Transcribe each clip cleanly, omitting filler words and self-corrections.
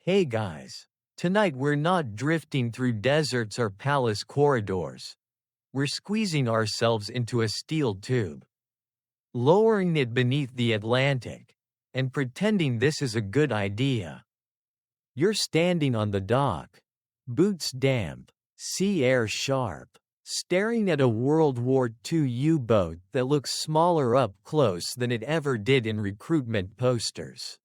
Hey guys, tonight we're not drifting through deserts or palace corridors. We're squeezing ourselves into a steel tube, lowering it beneath the Atlantic, and pretending this is a good idea. You're standing on the dock, boots damp, sea air sharp, staring at a World War II U-boat that looks smaller up close than it ever did in recruitment posters.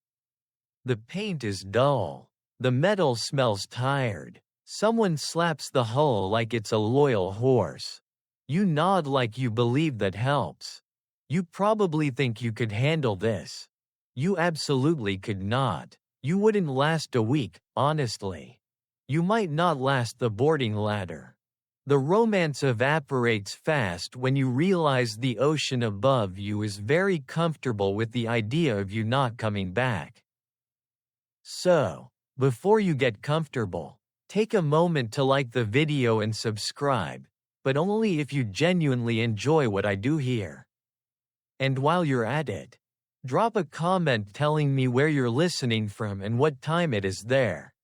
The paint is dull. The metal smells tired. Someone slaps the hull like it's a loyal horse. You nod like you believe that helps. You probably think you could handle this. You absolutely could not. You wouldn't last a week, honestly. You might not last the boarding ladder. The romance evaporates fast when you realize the ocean above you is very comfortable with the idea of you not coming back. So, before you get comfortable, take a moment to like the video and subscribe, but only if you genuinely enjoy what I do here. And while you're at it, drop a comment telling me where you're listening from and what time it is there.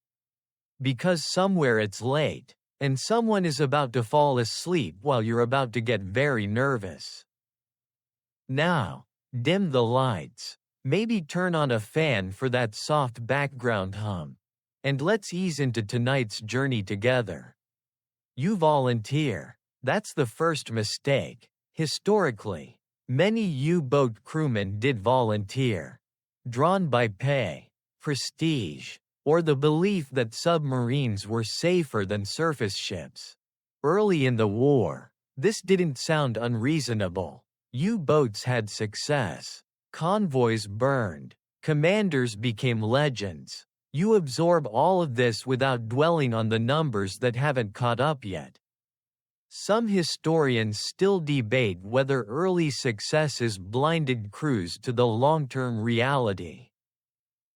Because somewhere it's late, and someone is about to fall asleep while you're about to get very nervous. Now, dim the lights. Maybe turn on a fan for that soft background hum. And let's ease into tonight's journey together. You volunteer. That's the first mistake. Historically, many U-boat crewmen did volunteer. Drawn by pay, prestige, or the belief that submarines were safer than surface ships. Early in the war, this didn't sound unreasonable. U-boats had success. Convoys burned. Commanders became legends. You absorb all of this without dwelling on the numbers that haven't caught up yet. Some historians still debate whether early successes blinded crews to the long-term reality.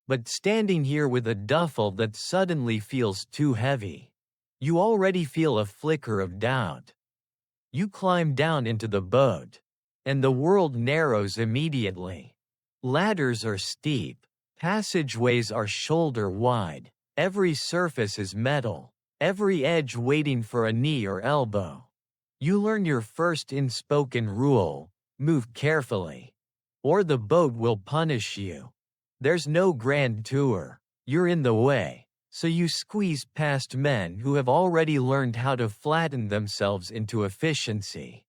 But standing here with a duffel that suddenly feels too heavy, you already feel a flicker of doubt. You climb down into the boat, and the world narrows immediately. Ladders are steep, passageways are shoulder-wide, every surface is metal, every edge waiting for a knee or elbow. You learn your first unspoken rule: move carefully, or the boat will punish you. There's no grand tour, you're in the way, so you squeeze past men who have already learned how to flatten themselves into efficiency.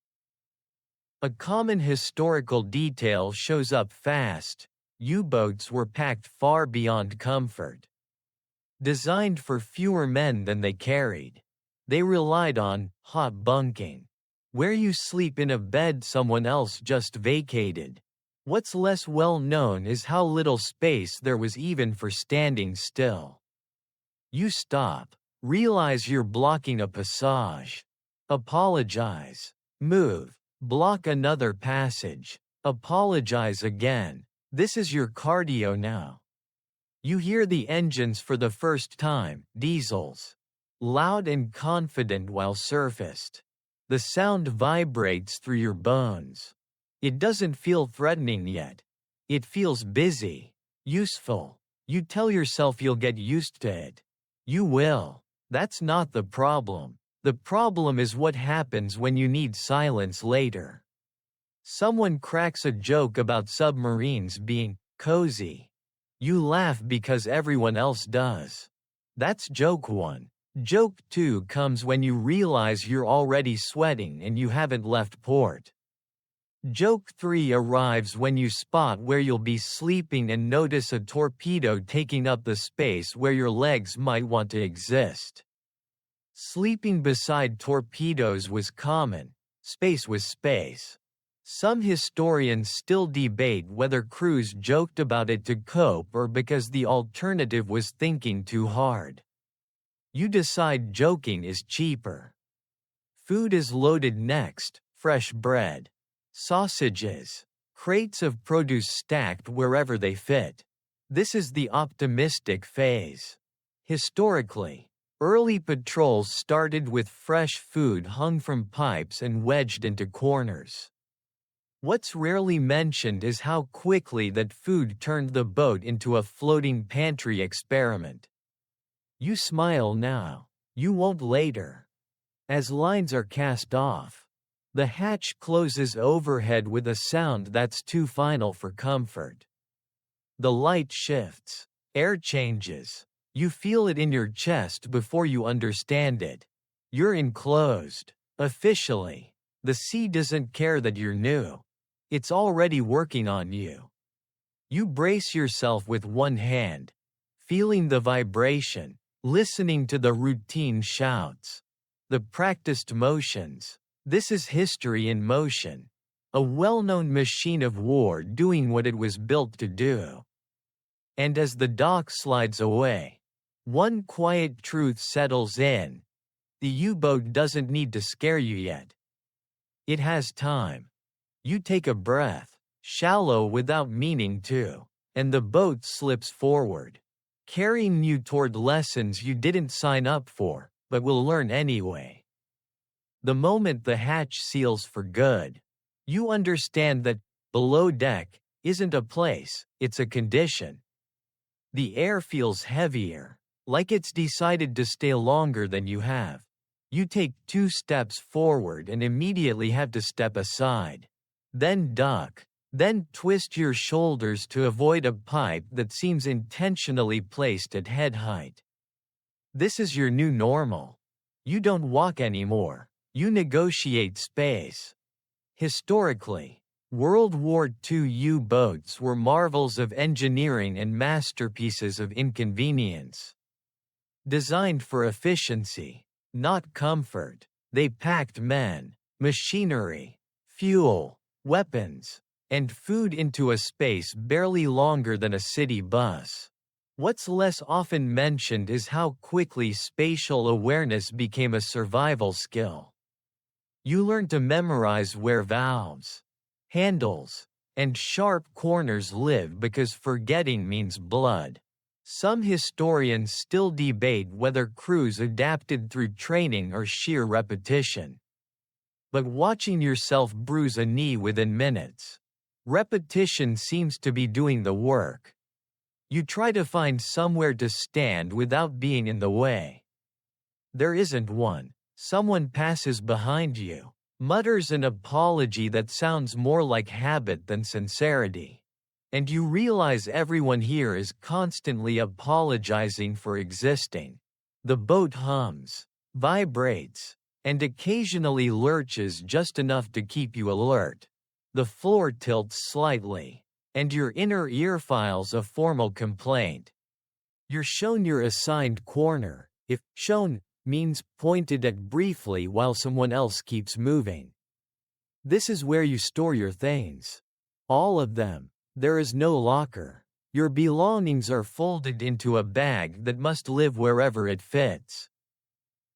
A common historical detail shows up fast: U-boats were packed far beyond comfort. Designed for fewer men than they carried, they relied on hot bunking, where you sleep in a bed someone else just vacated. What's less well known is how little space there was even for standing still. You stop, realize you're blocking a passage. Apologize. Move. Block another passage. Apologize again. This is your cardio now. You hear the engines for the first time, diesels. Loud and confident while surfaced. The sound vibrates through your bones. It doesn't feel threatening yet. It feels busy, useful. You tell yourself you'll get used to it. You will. That's not the problem. The problem is what happens when you need silence later. Someone cracks a joke about submarines being cozy. You laugh because everyone else does. That's joke one. Joke two comes when you realize you're already sweating and you haven't left port. Joke three arrives when you spot where you'll be sleeping and notice a torpedo taking up the space where your legs might want to exist. Sleeping beside torpedoes was common. Space was space. Some historians still debate whether crews joked about it to cope or because the alternative was thinking too hard. You decide joking is cheaper. Food is loaded next: fresh bread, sausages, crates of produce stacked wherever they fit. This is the optimistic phase. Historically, early patrols started with fresh food hung from pipes and wedged into corners. What's rarely mentioned is how quickly that food turned the boat into a floating pantry experiment. You smile now. You won't later. As lines are cast off, the hatch closes overhead with a sound that's too final for comfort. The light shifts. Air changes. You feel it in your chest before you understand it. You're enclosed. Officially. The sea doesn't care that you're new. It's already working on you. You brace yourself with one hand, feeling the vibration, listening to the routine shouts, the practiced motions. This is history in motion. A well-known machine of war doing what it was built to do. And as the dock slides away, one quiet truth settles in. The U-boat doesn't need to scare you yet. It has time. You take a breath, shallow without meaning to, and the boat slips forward, carrying you toward lessons you didn't sign up for, but will learn anyway. The moment the hatch seals for good, you understand that below deck isn't a place, it's a condition. The air feels heavier, like it's decided to stay longer than you have. You take 2 steps forward and immediately have to step aside. Then duck. Then twist your shoulders to avoid a pipe that seems intentionally placed at head height. This is your new normal. You don't walk anymore. You negotiate space. Historically, World War II U-boats were marvels of engineering and masterpieces of inconvenience. Designed for efficiency, not comfort, they packed men, machinery, fuel, weapons, and food into a space barely longer than a city bus. What's less often mentioned is how quickly spatial awareness became a survival skill. You learn to memorize where valves, handles, and sharp corners live because forgetting means blood. Some historians still debate whether crews adapted through training or sheer repetition. But watching yourself bruise a knee within minutes, repetition seems to be doing the work. You try to find somewhere to stand without being in the way. There isn't one. Someone passes behind you, mutters an apology that sounds more like habit than sincerity. And you realize everyone here is constantly apologizing for existing. The boat hums, vibrates, and occasionally lurches just enough to keep you alert. The floor tilts slightly, and your inner ear files a formal complaint. You're shown your assigned corner, if shown means pointed at briefly while someone else keeps moving. This is where you store your things. All of them. There is no locker. Your belongings are folded into a bag that must live wherever it fits,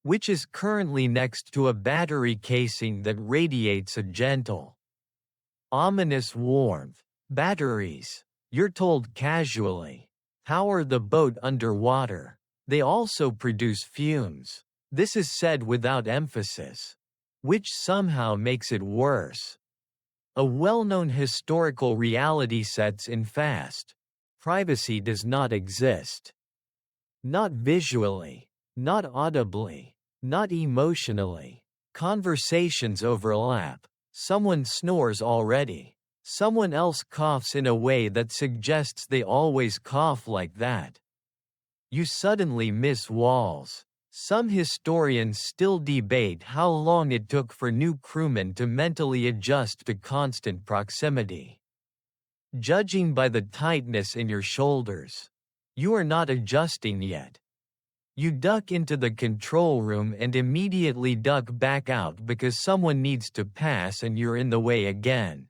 which is currently next to a battery casing that radiates a gentle, ominous warmth. Batteries, you're told casually, power the boat underwater. They also produce fumes. This is said without emphasis, which somehow makes it worse. A well-known historical reality sets in fast. Privacy does not exist. Not visually, not audibly, not emotionally. Conversations overlap. Someone snores already. Someone else coughs in a way that suggests they always cough like that. You suddenly miss walls. Some historians still debate how long it took for new crewmen to mentally adjust to constant proximity. Judging by the tightness in your shoulders, you are not adjusting yet. You duck into the control room and immediately duck back out because someone needs to pass and you're in the way again.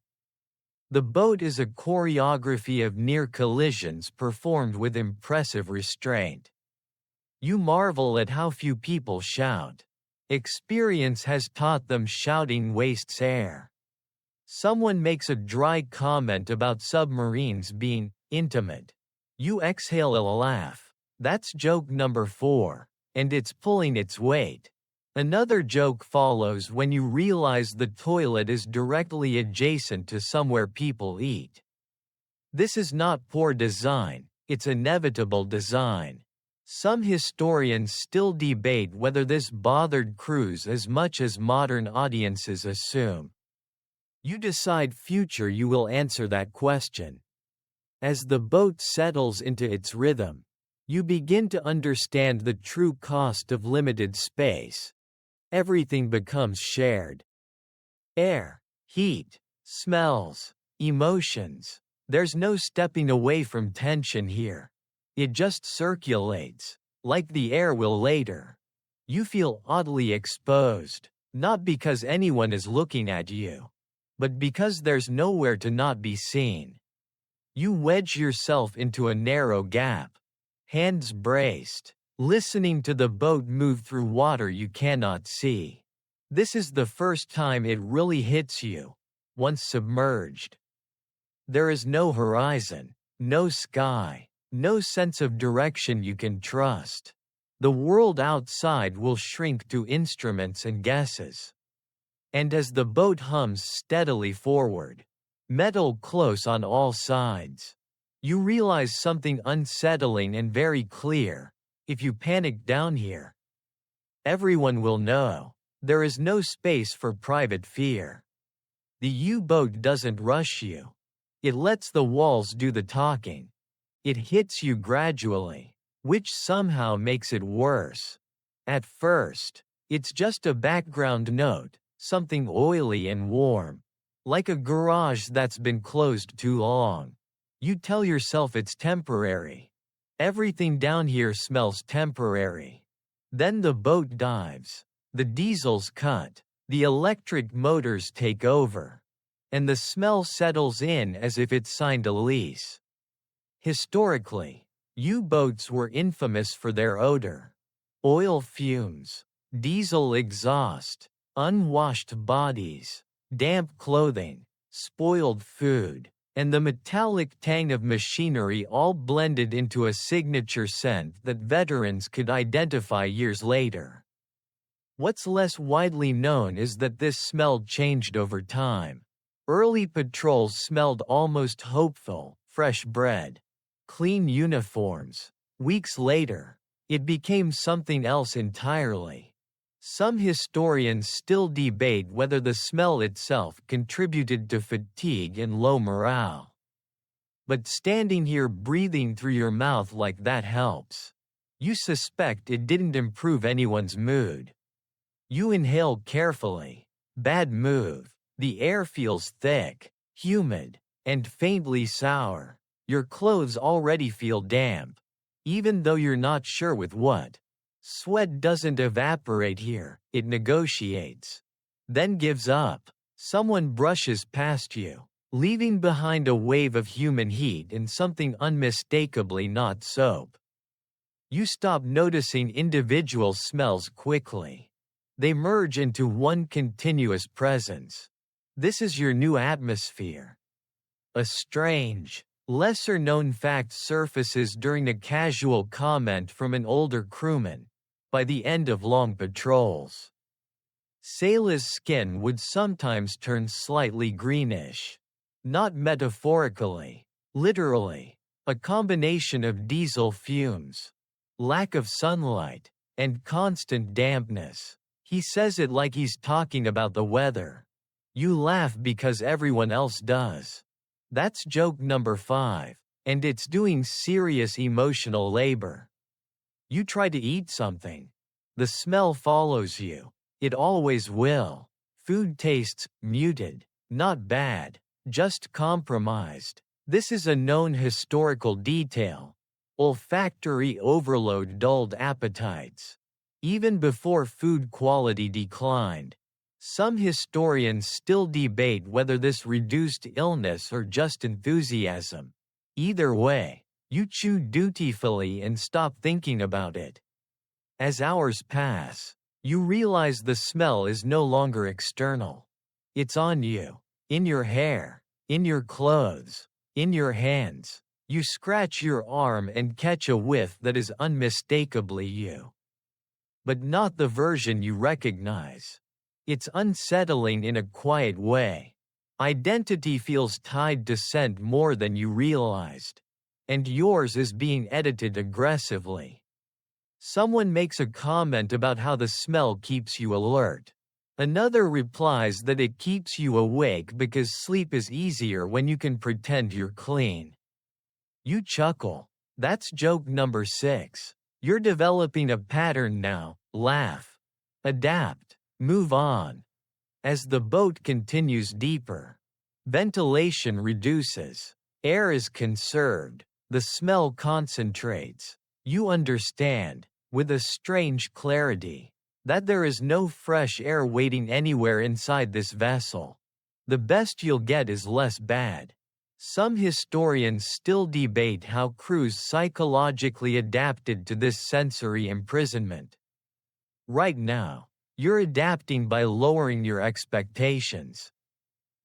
The boat is a choreography of near collisions performed with impressive restraint. You marvel at how few people shout. Experience has taught them shouting wastes air. Someone makes a dry comment about submarines being intimate. You exhale a laugh. That's joke number 4, and it's pulling its weight. Another joke follows when you realize the toilet is directly adjacent to somewhere people eat. This is not poor design, it's inevitable design. Some historians still debate whether this bothered crews as much as modern audiences assume. You decide. Future you will answer that question. As the boat settles into its rhythm, you begin to understand the true cost of limited space. Everything becomes shared. Air, heat, smells, emotions. There's no stepping away from tension here. It just circulates, like the air will later. You feel oddly exposed, not because anyone is looking at you, but because there's nowhere to not be seen. You wedge yourself into a narrow gap, hands braced, listening to the boat move through water you cannot see. This is the first time it really hits you, once submerged. There is no horizon, no sky, no sense of direction you can trust. The world outside will shrink to instruments and guesses. And as the boat hums steadily forward, metal close on all sides, you realize something unsettling and very clear. If you panic down here, everyone will know. There is no space for private fear. The U-boat doesn't rush you. It lets the walls do the talking. It hits you gradually, which somehow makes it worse. At first, it's just a background note, something oily and warm, like a garage that's been closed too long. You tell yourself it's temporary. Everything down here smells temporary. Then the boat dives. The diesels cut. The electric motors take over. And the smell settles in as if it signed a lease. Historically, U-boats were infamous for their odor. Oil fumes, diesel exhaust, unwashed bodies, damp clothing, spoiled food, and the metallic tang of machinery all blended into a signature scent that veterans could identify years later. What's less widely known is that this smell changed over time. Early patrols smelled almost hopeful, fresh bread, clean uniforms. Weeks later, it became something else entirely. Some historians still debate whether the smell itself contributed to fatigue and low morale. But standing here breathing through your mouth like that helps. You suspect it didn't improve anyone's mood. You inhale carefully. Bad move. The air feels thick, humid, and faintly sour. Your clothes already feel damp, even though you're not sure with what. Sweat doesn't evaporate here, it negotiates. Then gives up. Someone brushes past you, leaving behind a wave of human heat and something unmistakably not soap. You stop noticing individual smells quickly. They merge into one continuous presence. This is your new atmosphere. A strange, lesser-known fact surfaces during a casual comment from an older crewman, by the end of long patrols. Sailor's skin would sometimes turn slightly greenish. Not metaphorically, literally. A combination of diesel fumes, lack of sunlight, and constant dampness. He says it like he's talking about the weather. You laugh because everyone else does. That's joke number 5, and it's doing serious emotional labor. You try to eat something. The smell follows you. It always will. Food tastes muted, not bad, just compromised. This is a known historical detail. Olfactory overload dulled appetites. Even before food quality declined. Some historians still debate whether this reduced illness or just enthusiasm. Either way, you chew dutifully and stop thinking about it. As hours pass, you realize the smell is no longer external. It's on you, in your hair, in your clothes, in your hands. You scratch your arm and catch a whiff that is unmistakably you. But not the version you recognize. It's unsettling in a quiet way. Identity feels tied to scent more than you realized. And yours is being edited aggressively. Someone makes a comment about how the smell keeps you alert. Another replies that it keeps you awake because sleep is easier when you can pretend you're clean. You chuckle. That's joke number 6. You're developing a pattern now. Laugh. Adapt. Move on. As the boat continues deeper, ventilation reduces. Air is conserved. The smell concentrates. You understand, with a strange clarity, that there is no fresh air waiting anywhere inside this vessel. The best you'll get is less bad. Some historians still debate how crews psychologically adapted to this sensory imprisonment. Right now, you're adapting by lowering your expectations.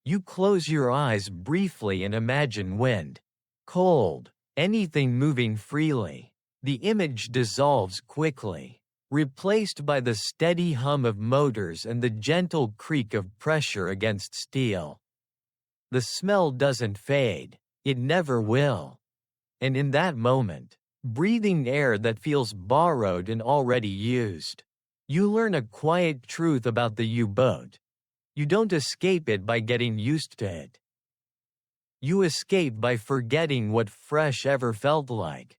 You close your eyes briefly and imagine wind, cold, anything moving freely. The image dissolves quickly, replaced by the steady hum of motors and the gentle creak of pressure against steel. The smell doesn't fade, it never will. And in that moment, breathing air that feels borrowed and already used, you learn a quiet truth about the U-boat. You don't escape it by getting used to it. You escape by forgetting what fresh ever felt like.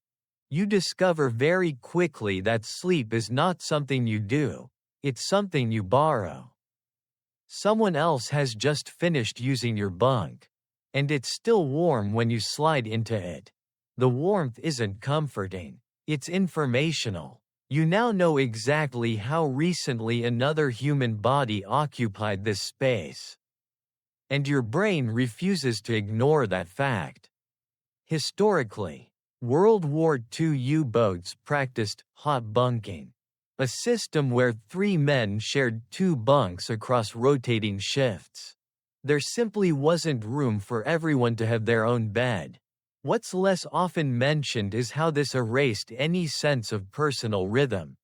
You discover very quickly that sleep is not something you do, it's something you borrow. Someone else has just finished using your bunk, and it's still warm when you slide into it. The warmth isn't comforting, it's informational. You now know exactly how recently another human body occupied this space. And your brain refuses to ignore that fact. Historically, World War II U-boats practiced hot bunking, a system where 3 men shared 2 bunks across rotating shifts. There simply wasn't room for everyone to have their own bed. What's less often mentioned is how this erased any sense of personal rhythm.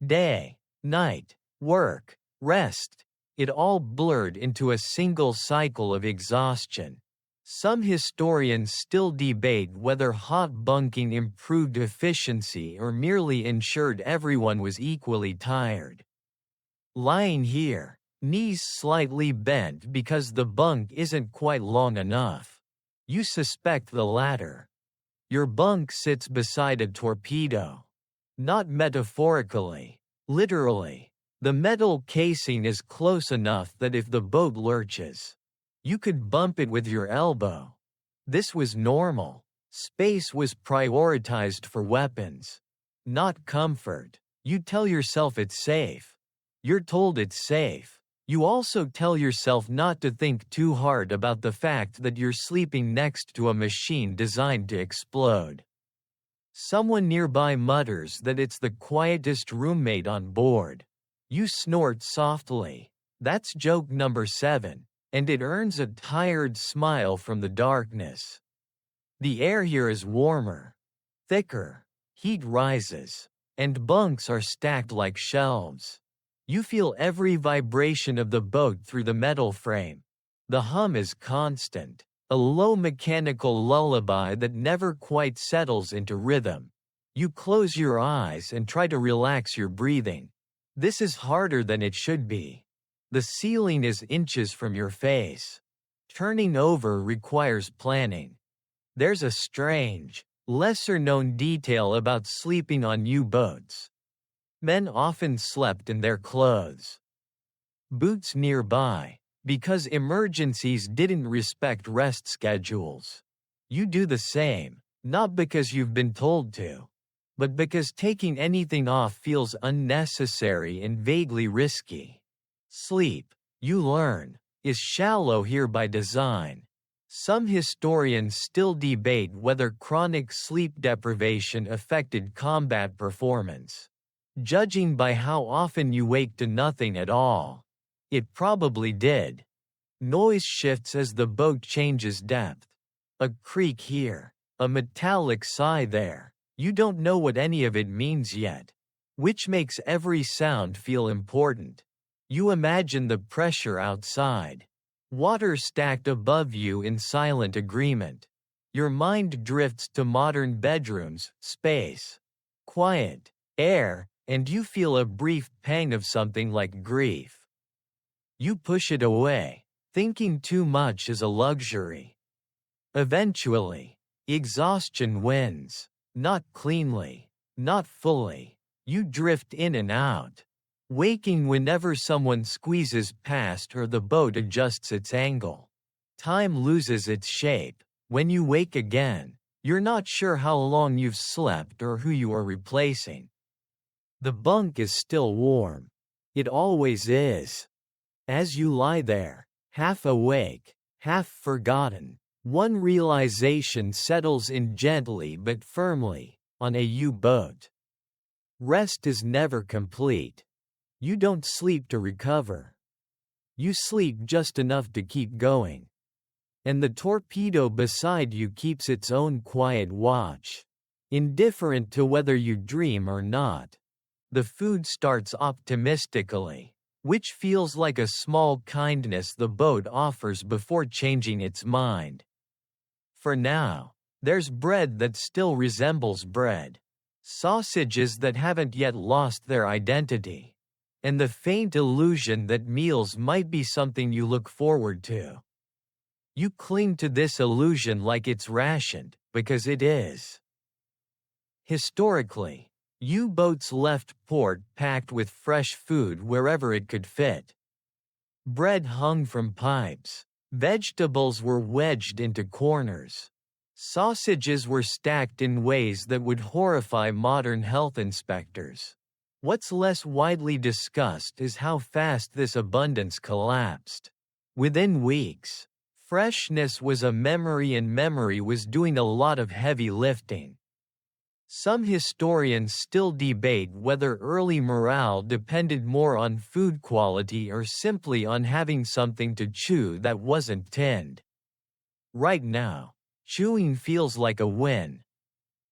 Day, night, work, rest, it all blurred into a single cycle of exhaustion. Some historians still debate whether hot bunking improved efficiency or merely ensured everyone was equally tired. Lying here, knees slightly bent because the bunk isn't quite long enough. You suspect the latter. Your bunk sits beside a torpedo. Not metaphorically, literally. The metal casing is close enough that if the boat lurches, you could bump it with your elbow. This was normal. Space was prioritized for weapons, not comfort. You tell yourself it's safe. You're told it's safe. You also tell yourself not to think too hard about the fact that you're sleeping next to a machine designed to explode. Someone nearby mutters that it's the quietest roommate on board. You snort softly. That's joke number 7, and it earns a tired smile from the darkness. The air here is warmer, thicker, heat rises, and bunks are stacked like shelves. You feel every vibration of the boat through the metal frame. The hum is constant, a low mechanical lullaby that never quite settles into rhythm. You close your eyes and try to relax your breathing. This is harder than it should be. The ceiling is inches from your face. Turning over requires planning. There's a strange, lesser-known detail about sleeping on U-boats. Men often slept in their clothes. Boots nearby, because emergencies didn't respect rest schedules. You do the same, not because you've been told to, but because taking anything off feels unnecessary and vaguely risky. Sleep, you learn, is shallow here by design. Some historians still debate whether chronic sleep deprivation affected combat performance. Judging by how often you wake to nothing at all, it probably did. Noise shifts as the boat changes depth. A creak here, a metallic sigh there. You don't know what any of it means yet, which makes every sound feel important. You imagine the pressure outside. Water stacked above you in silent agreement. Your mind drifts to modern bedrooms, space, quiet. air, and you feel a brief pang of something like grief. You push it away, thinking too much is a luxury. Eventually, exhaustion wins. Not cleanly, not fully. You drift in and out, waking whenever someone squeezes past or the boat adjusts its angle. Time loses its shape. When you wake again, you're not sure how long you've slept or who you are replacing. The bunk is still warm. It always is. As you lie there, half awake, half forgotten, one realization settles in gently but firmly, on a U-boat. Rest is never complete. You don't sleep to recover. You sleep just enough to keep going. And the torpedo beside you keeps its own quiet watch, indifferent to whether you dream or not. The food starts optimistically, which feels like a small kindness the boat offers before changing its mind. For now, there's bread that still resembles bread, sausages that haven't yet lost their identity, and the faint illusion that meals might be something you look forward to. You cling to this illusion like it's rationed, because it is. Historically, U-boats left port packed with fresh food wherever it could fit. Bread hung from pipes. Vegetables were wedged into corners. Sausages were stacked in ways that would horrify modern health inspectors. What's less widely discussed is how fast this abundance collapsed. Within weeks, freshness was a memory and memory was doing a lot of heavy lifting. Some historians still debate whether early morale depended more on food quality or simply on having something to chew that wasn't tinned. Right now, chewing feels like a win.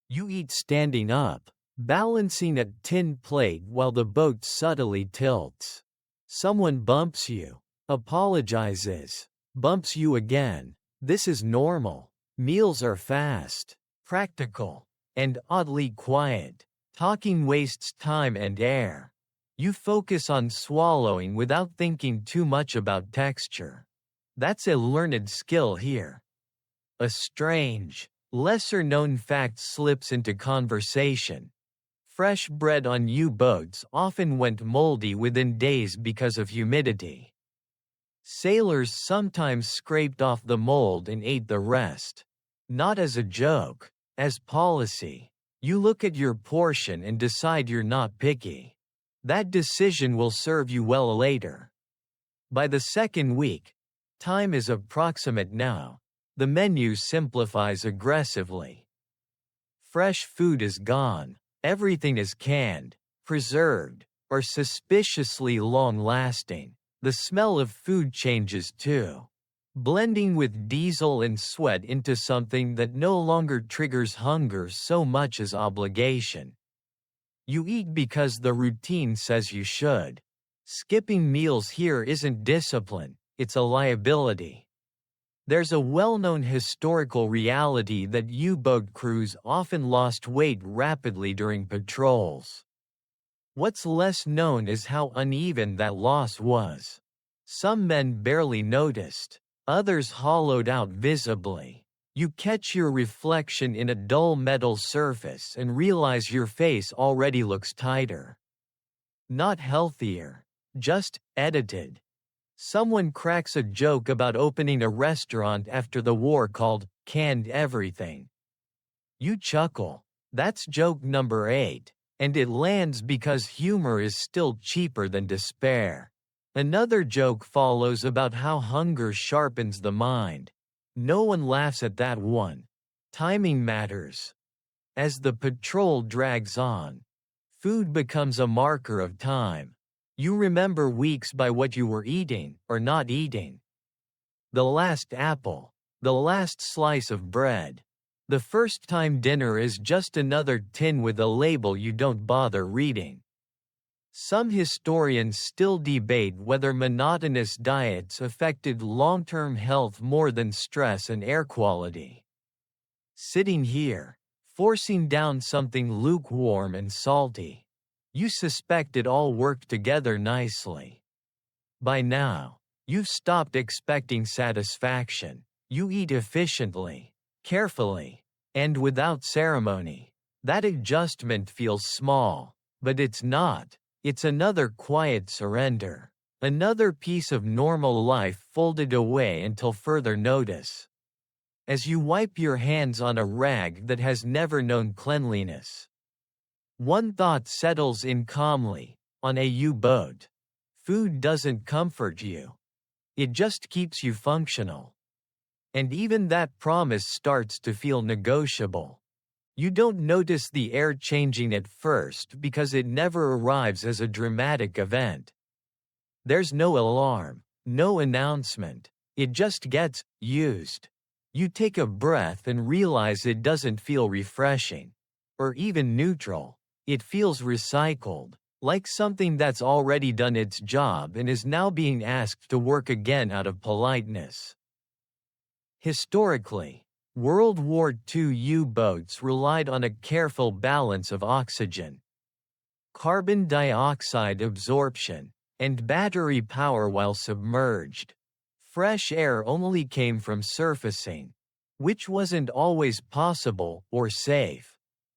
You eat standing up, balancing a tin plate while the boat subtly tilts. Someone bumps you, apologizes, bumps you again. This is normal. Meals are fast, practical, and oddly quiet. Talking wastes time and air. You focus on swallowing without thinking too much about texture. That's a learned skill here. A strange, lesser-known fact slips into conversation. Fresh bread on U-boats often went moldy within days because of humidity. Sailors sometimes scraped off the mold and ate the rest. Not as a joke. As policy, you look at your portion and decide you're not picky. That decision will serve you well later. By the second week, time is approximate now. The menu simplifies aggressively. Fresh food is gone. Everything is canned, preserved, or suspiciously long-lasting. The smell of food changes too, blending with diesel and sweat into something that no longer triggers hunger so much as obligation. You eat because the routine says you should. Skipping meals here isn't discipline, it's a liability. There's a well-known historical reality that U-boat crews often lost weight rapidly during patrols. What's less known is how uneven that loss was. Some men barely noticed. Others hollowed out visibly. You catch your reflection in a dull metal surface and realize your face already looks tighter. Not healthier, just edited. Someone cracks a joke about opening a restaurant after the war called "canned everything." You chuckle. That's joke number 8, and it lands because humor is still cheaper than despair. Another joke follows about how hunger sharpens the mind. No one laughs at that one. Timing matters. As the patrol drags on, food becomes a marker of time. You remember weeks by what you were eating or not eating. The last apple, the last slice of bread. The first time dinner is just another tin with a label you don't bother reading. Some historians still debate whether monotonous diets affected long-term health more than stress and air quality. Sitting here, forcing down something lukewarm and salty, You suspect it all worked together nicely. By now, you've stopped expecting satisfaction. You eat efficiently, carefully, and without ceremony. That adjustment feels small, but it's not. It's another quiet surrender. Another piece of normal life folded away until further notice. As you wipe your hands on a rag that has never known cleanliness, one thought settles in calmly: on a U-boat, food doesn't comfort you. It just keeps you functional. And even that promise starts to feel negotiable. You don't notice the air changing at first because it never arrives as a dramatic event. There's no alarm, no announcement. It just gets used. You take a breath and realize it doesn't feel refreshing, or even neutral. It feels recycled, like something that's already done its job and is now being asked to work again out of politeness. Historically, World War II U-boats relied on a careful balance of oxygen, carbon dioxide absorption, and battery power while submerged. Fresh air only came from surfacing, which wasn't always possible or safe.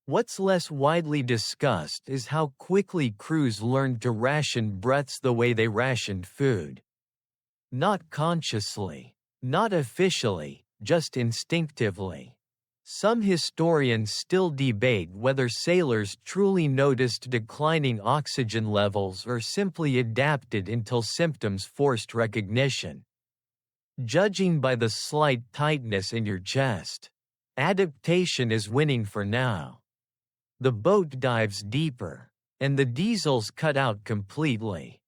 What's less widely discussed is how quickly crews learned to ration breaths the way they rationed food. Not consciously, not officially, just instinctively. Some historians still debate whether sailors truly noticed declining oxygen levels or simply adapted until symptoms forced recognition. Judging by the slight tightness in your chest, adaptation is winning for now. The boat dives deeper, and the diesels cut out completely.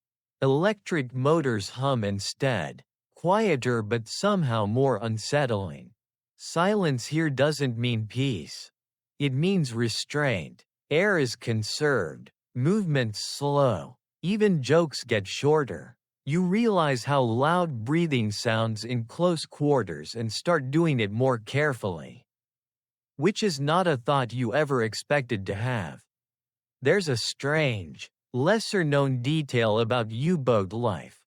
Electric motors hum instead, quieter but somehow more unsettling. Silence here doesn't mean peace. It means restraint. Air is conserved, movements slow, even jokes get shorter. You realize how loud breathing sounds in close quarters and start doing it more carefully. Which is not a thought you ever expected to have. There's a strange, lesser-known detail about U-boat life.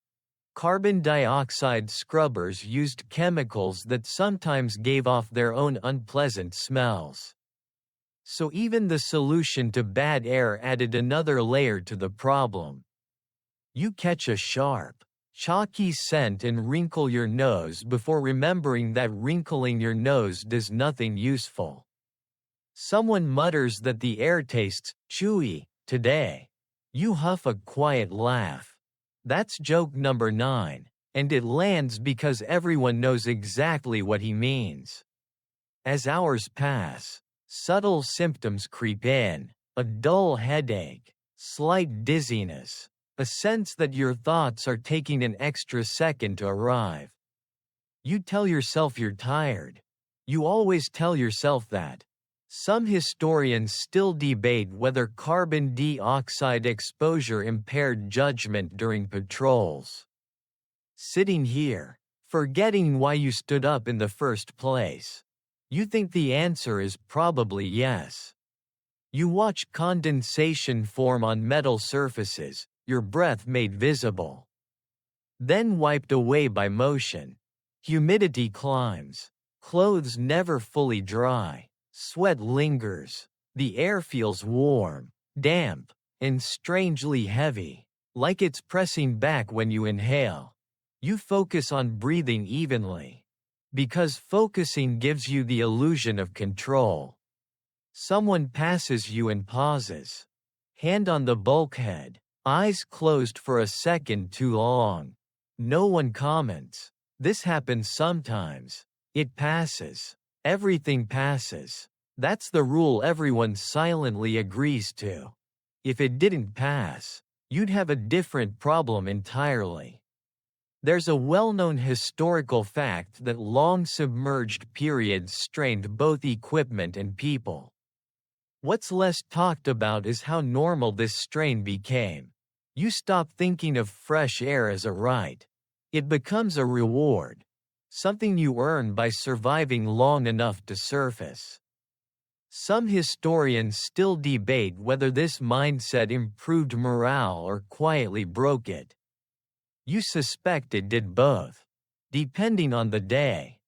Carbon dioxide scrubbers used chemicals that sometimes gave off their own unpleasant smells. So even the solution to bad air added another layer to the problem. You catch a sharp, chalky scent and wrinkle your nose before remembering that wrinkling your nose does nothing useful. Someone mutters that the air tastes chewy today. You huff a quiet laugh. That's joke number 9, and it lands because everyone knows exactly what he means. As hours pass, subtle symptoms creep in: a dull headache, slight dizziness, a sense that your thoughts are taking an extra second to arrive. You tell yourself you're tired. You always tell yourself that. Some historians still debate whether carbon dioxide exposure impaired judgment during patrols. Sitting here, forgetting why you stood up in the first place, you think the answer is probably yes. You watch condensation form on metal surfaces, your breath made visible, then wiped away by motion. Humidity climbs. Clothes never fully dry. Sweat lingers. The air feels warm, damp, and strangely heavy, like it's pressing back when you inhale. You focus on breathing evenly, because focusing gives you the illusion of control. Someone passes you and pauses. Hand on the bulkhead, eyes closed for a second too long. No one comments. This happens sometimes. It passes. Everything passes. That's the rule everyone silently agrees to. If it didn't pass, you'd have a different problem entirely. There's a well-known historical fact that long submerged periods strained both equipment and people. What's less talked about is how normal this strain became. You stop thinking of fresh air as a right. It becomes a reward. Something you earn by surviving long enough to surface. Some historians still debate whether this mindset improved morale or quietly broke it. You suspect it did both, depending on the day.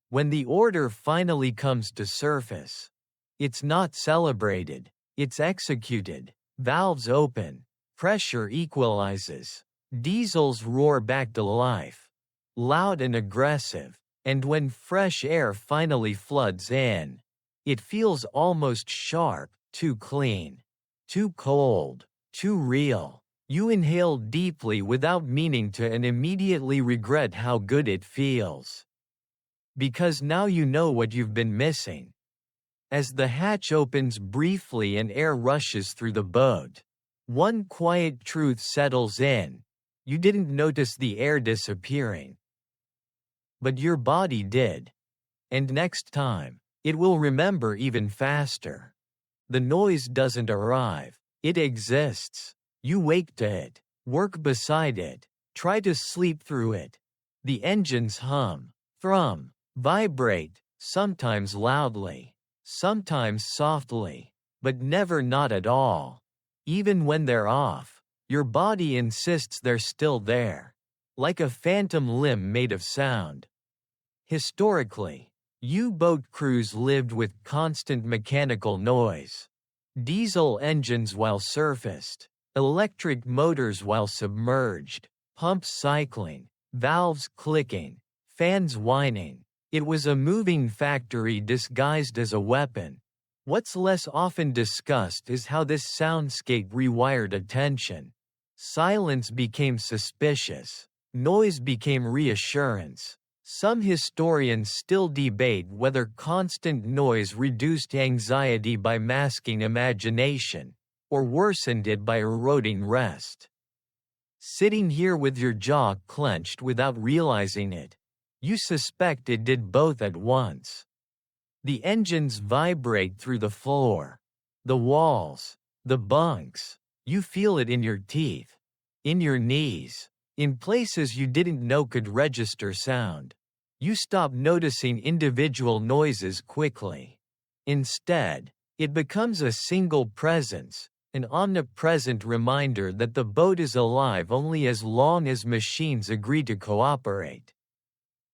When the order finally comes to surface, it's not celebrated, it's executed. Valves open, pressure equalizes, diesels roar back to life, loud and aggressive, and when fresh air finally floods in, it feels almost sharp, too clean, too cold, too real. You inhale deeply without meaning to and immediately regret how good it feels. Because now you know what you've been missing. As the hatch opens briefly and air rushes through the boat, one quiet truth settles in. You didn't notice the air disappearing. But your body did. And next time, it will remember even faster. The noise doesn't arrive, it exists. You wake to it, work beside it, try to sleep through it. The engines hum, thrum, vibrate, sometimes loudly, sometimes softly, but never not at all. Even when they're off, your body insists they're still there, like a phantom limb made of sound. Historically, U-boat crews lived with constant mechanical noise. Diesel engines while surfaced, electric motors while submerged, pumps cycling, valves clicking, fans whining. It was a moving factory disguised as a weapon. What's less often discussed is how this soundscape rewired attention. Silence became suspicious. Noise became reassurance. Some historians still debate whether constant noise reduced anxiety by masking imagination, or worsened it by eroding rest. Sitting here with your jaw clenched without realizing it, you suspect it did both at once. The engines vibrate through the floor, the walls, the bunks. You feel it in your teeth, in your knees, in places you didn't know could register sound. You stop noticing individual noises quickly. Instead, it becomes a single presence, an omnipresent reminder that the boat is alive only as long as machines agree to cooperate.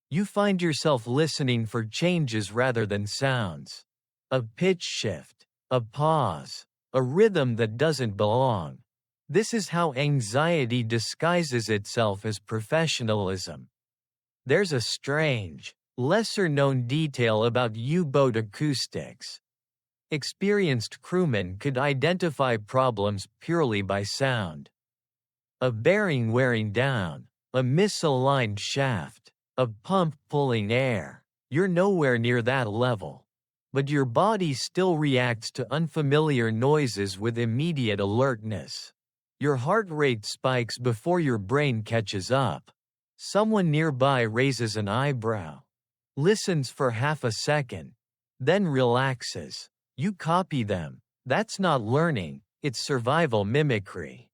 You find yourself listening for changes rather than sounds. A pitch shift, a pause, a rhythm that doesn't belong. This is how anxiety disguises itself as professionalism. There's a strange, lesser-known detail about U-boat acoustics. Experienced crewmen could identify problems purely by sound. A bearing wearing down, a misaligned shaft, a pump pulling air. You're nowhere near that level. But your body still reacts to unfamiliar noises with immediate alertness. Your heart rate spikes before your brain catches up. Someone nearby raises an eyebrow, listens for half a second, then relaxes. You copy them. That's not learning, it's survival mimicry.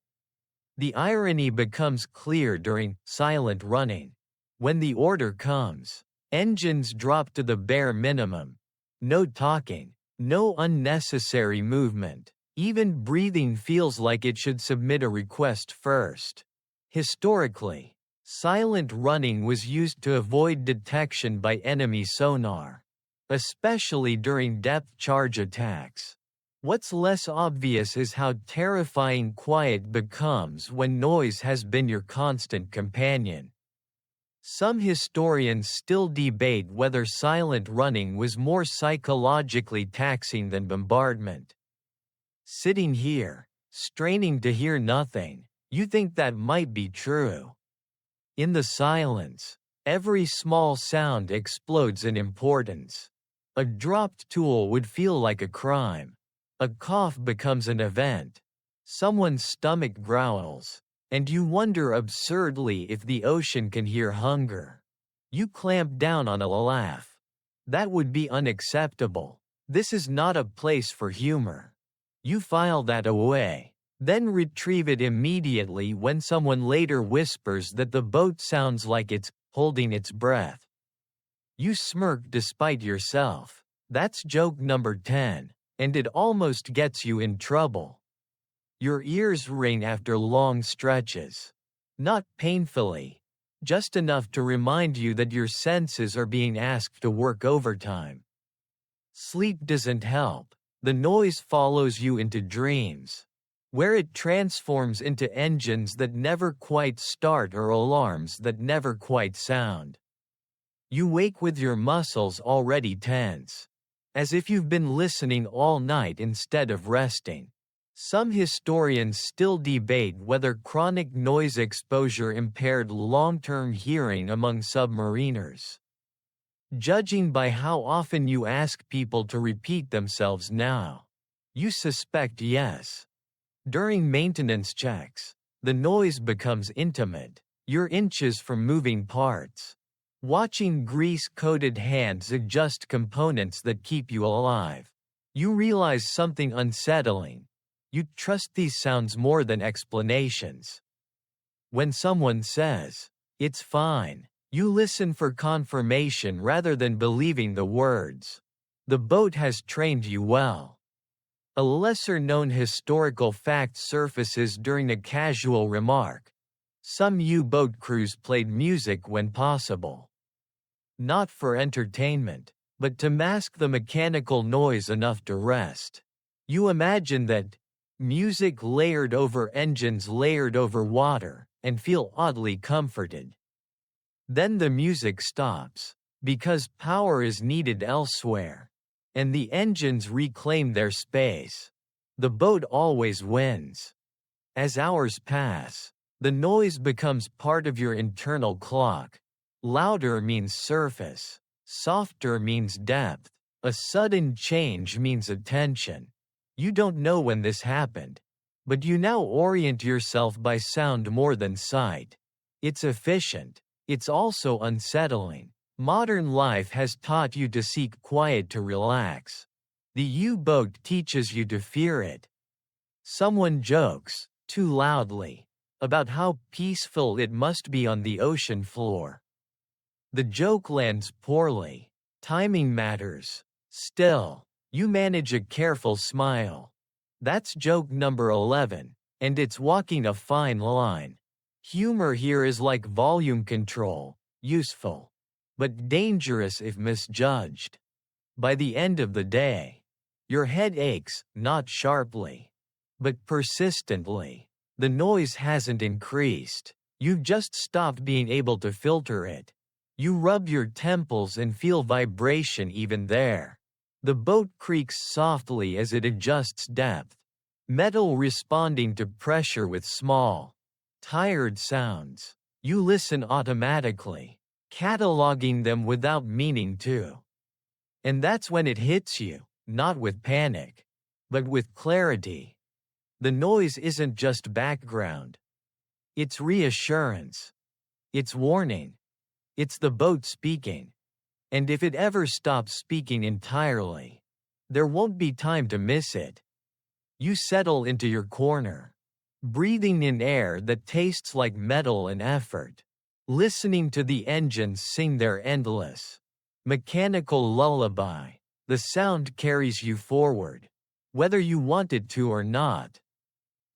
The irony becomes clear during silent running. When the order comes, engines drop to the bare minimum. No talking, no unnecessary movement. Even breathing feels like it should submit a request first. Historically, silent running was used to avoid detection by enemy sonar, especially during depth charge attacks. What's less obvious is how terrifying quiet becomes when noise has been your constant companion. Some historians still debate whether silent running was more psychologically taxing than bombardment. Sitting here, straining to hear nothing, you think that might be true. In the silence, every small sound explodes in importance. A dropped tool would feel like a crime. A cough becomes an event. Someone's stomach growls, and you wonder absurdly if the ocean can hear hunger. You clamp down on a laugh. That would be unacceptable. This is not a place for humor. You file that away, then retrieve it immediately when someone later whispers that the boat sounds like it's holding its breath. You smirk despite yourself. That's joke number 10. and it almost gets you in trouble. Your ears ring after long stretches. Not painfully, just enough to remind you that your senses are being asked to work overtime. Sleep doesn't help. The noise follows you into dreams, where it transforms into engines that never quite start or alarms that never quite sound. You wake with your muscles already tense, as if you've been listening all night instead of resting. Some historians still debate whether chronic noise exposure impaired long-term hearing among submariners. Judging by how often you ask people to repeat themselves now, you suspect yes. During maintenance checks, the noise becomes intimate. You're inches from moving parts. Watching grease-coated hands adjust components that keep you alive. You realize something unsettling. You trust these sounds more than explanations. When someone says, "It's fine," you listen for confirmation rather than believing the words. The boat has trained you well. A lesser-known historical fact surfaces during a casual remark. Some U-boat crews played music when possible. Not for entertainment, but to mask the mechanical noise enough to rest. You imagine that music layered over engines layered over water, and feel oddly comforted. Then the music stops, because power is needed elsewhere, and the engines reclaim their space. The boat always wins. As hours pass, the noise becomes part of your internal clock. Louder means surface, softer means depth, a sudden change means attention. You don't know when this happened, but you now orient yourself by sound more than sight. It's efficient. It's also unsettling. Modern life has taught you to seek quiet to relax. The U-boat teaches you to fear it. Someone jokes, too loudly, about how peaceful it must be on the ocean floor. The joke lands poorly. Timing matters. Still, you manage a careful smile. That's joke number 11, and it's walking a fine line. Humor here is like volume control, useful, but dangerous if misjudged. By the end of the day, your head aches, not sharply, but persistently. The noise hasn't increased. You've just stopped being able to filter it. You rub your temples and feel vibration even there. The boat creaks softly as it adjusts depth, metal responding to pressure with small, tired sounds. You listen automatically, cataloging them without meaning to. And that's when it hits you, not with panic, but with clarity. The noise isn't just background. It's reassurance. It's warning. It's the boat speaking. And if it ever stops speaking entirely, there won't be time to miss it. You settle into your corner, breathing in air that tastes like metal and effort, listening to the engines sing their endless, mechanical lullaby. The sound carries you forward, whether you want it to or not.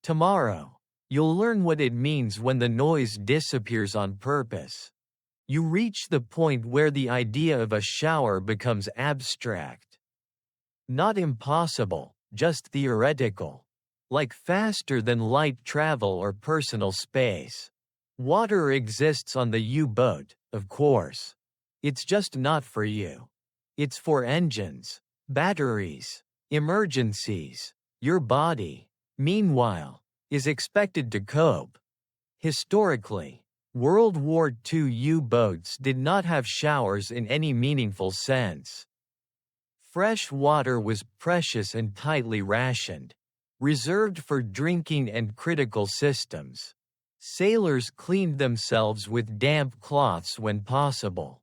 Tomorrow, you'll learn what it means when the noise disappears on purpose. You reach the point where the idea of a shower becomes abstract. Not impossible, just theoretical. Like faster than light travel or personal space. Water exists on the U-boat, of course. It's just not for you. It's for engines, batteries, emergencies. Your body, meanwhile, is expected to cope. Historically, World War II U-boats did not have showers in any meaningful sense. Fresh water was precious and tightly rationed, reserved for drinking and critical systems. Sailors cleaned themselves with damp cloths when possible,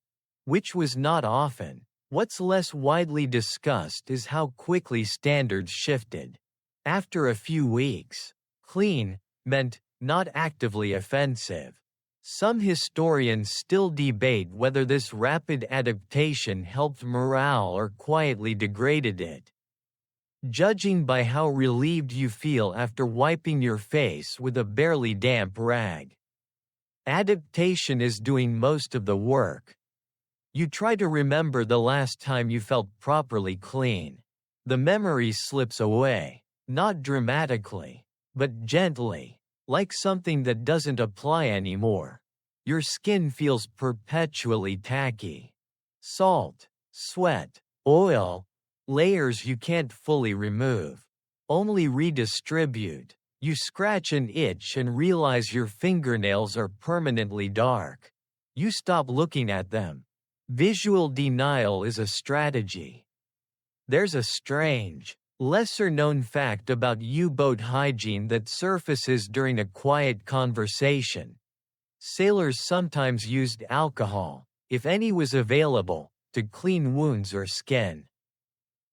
which was not often. What's less widely discussed is how quickly standards shifted. After a few weeks, clean meant not actively offensive. Some historians still debate whether this rapid adaptation helped morale or quietly degraded it. judging by how relieved you feel after wiping your face with a barely damp rag. Adaptation is doing most of the work. You try to remember the last time you felt properly clean. The memory slips away, not dramatically, but gently, like something that doesn't apply anymore. Your skin feels perpetually tacky. Salt, sweat, oil, layers you can't fully remove, only redistribute. You scratch an itch and realize your fingernails are permanently dark. You stop looking at them. Visual denial is a strategy. There's a strange, lesser-known fact about U-boat hygiene that surfaces during a quiet conversation. Sailors sometimes used alcohol, if any was available, to clean wounds or skin.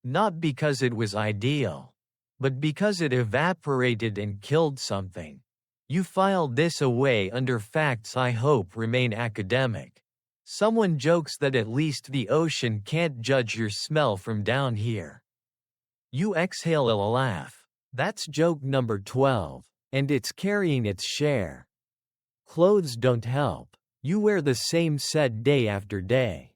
Not because it was ideal, but because it evaporated and killed something. You filed this away under facts I hope remain academic. Someone jokes that at least the ocean can't judge your smell from down here. You exhale a laugh. That's joke number 12, and it's carrying its share. Clothes don't help. You wear the same set day after day.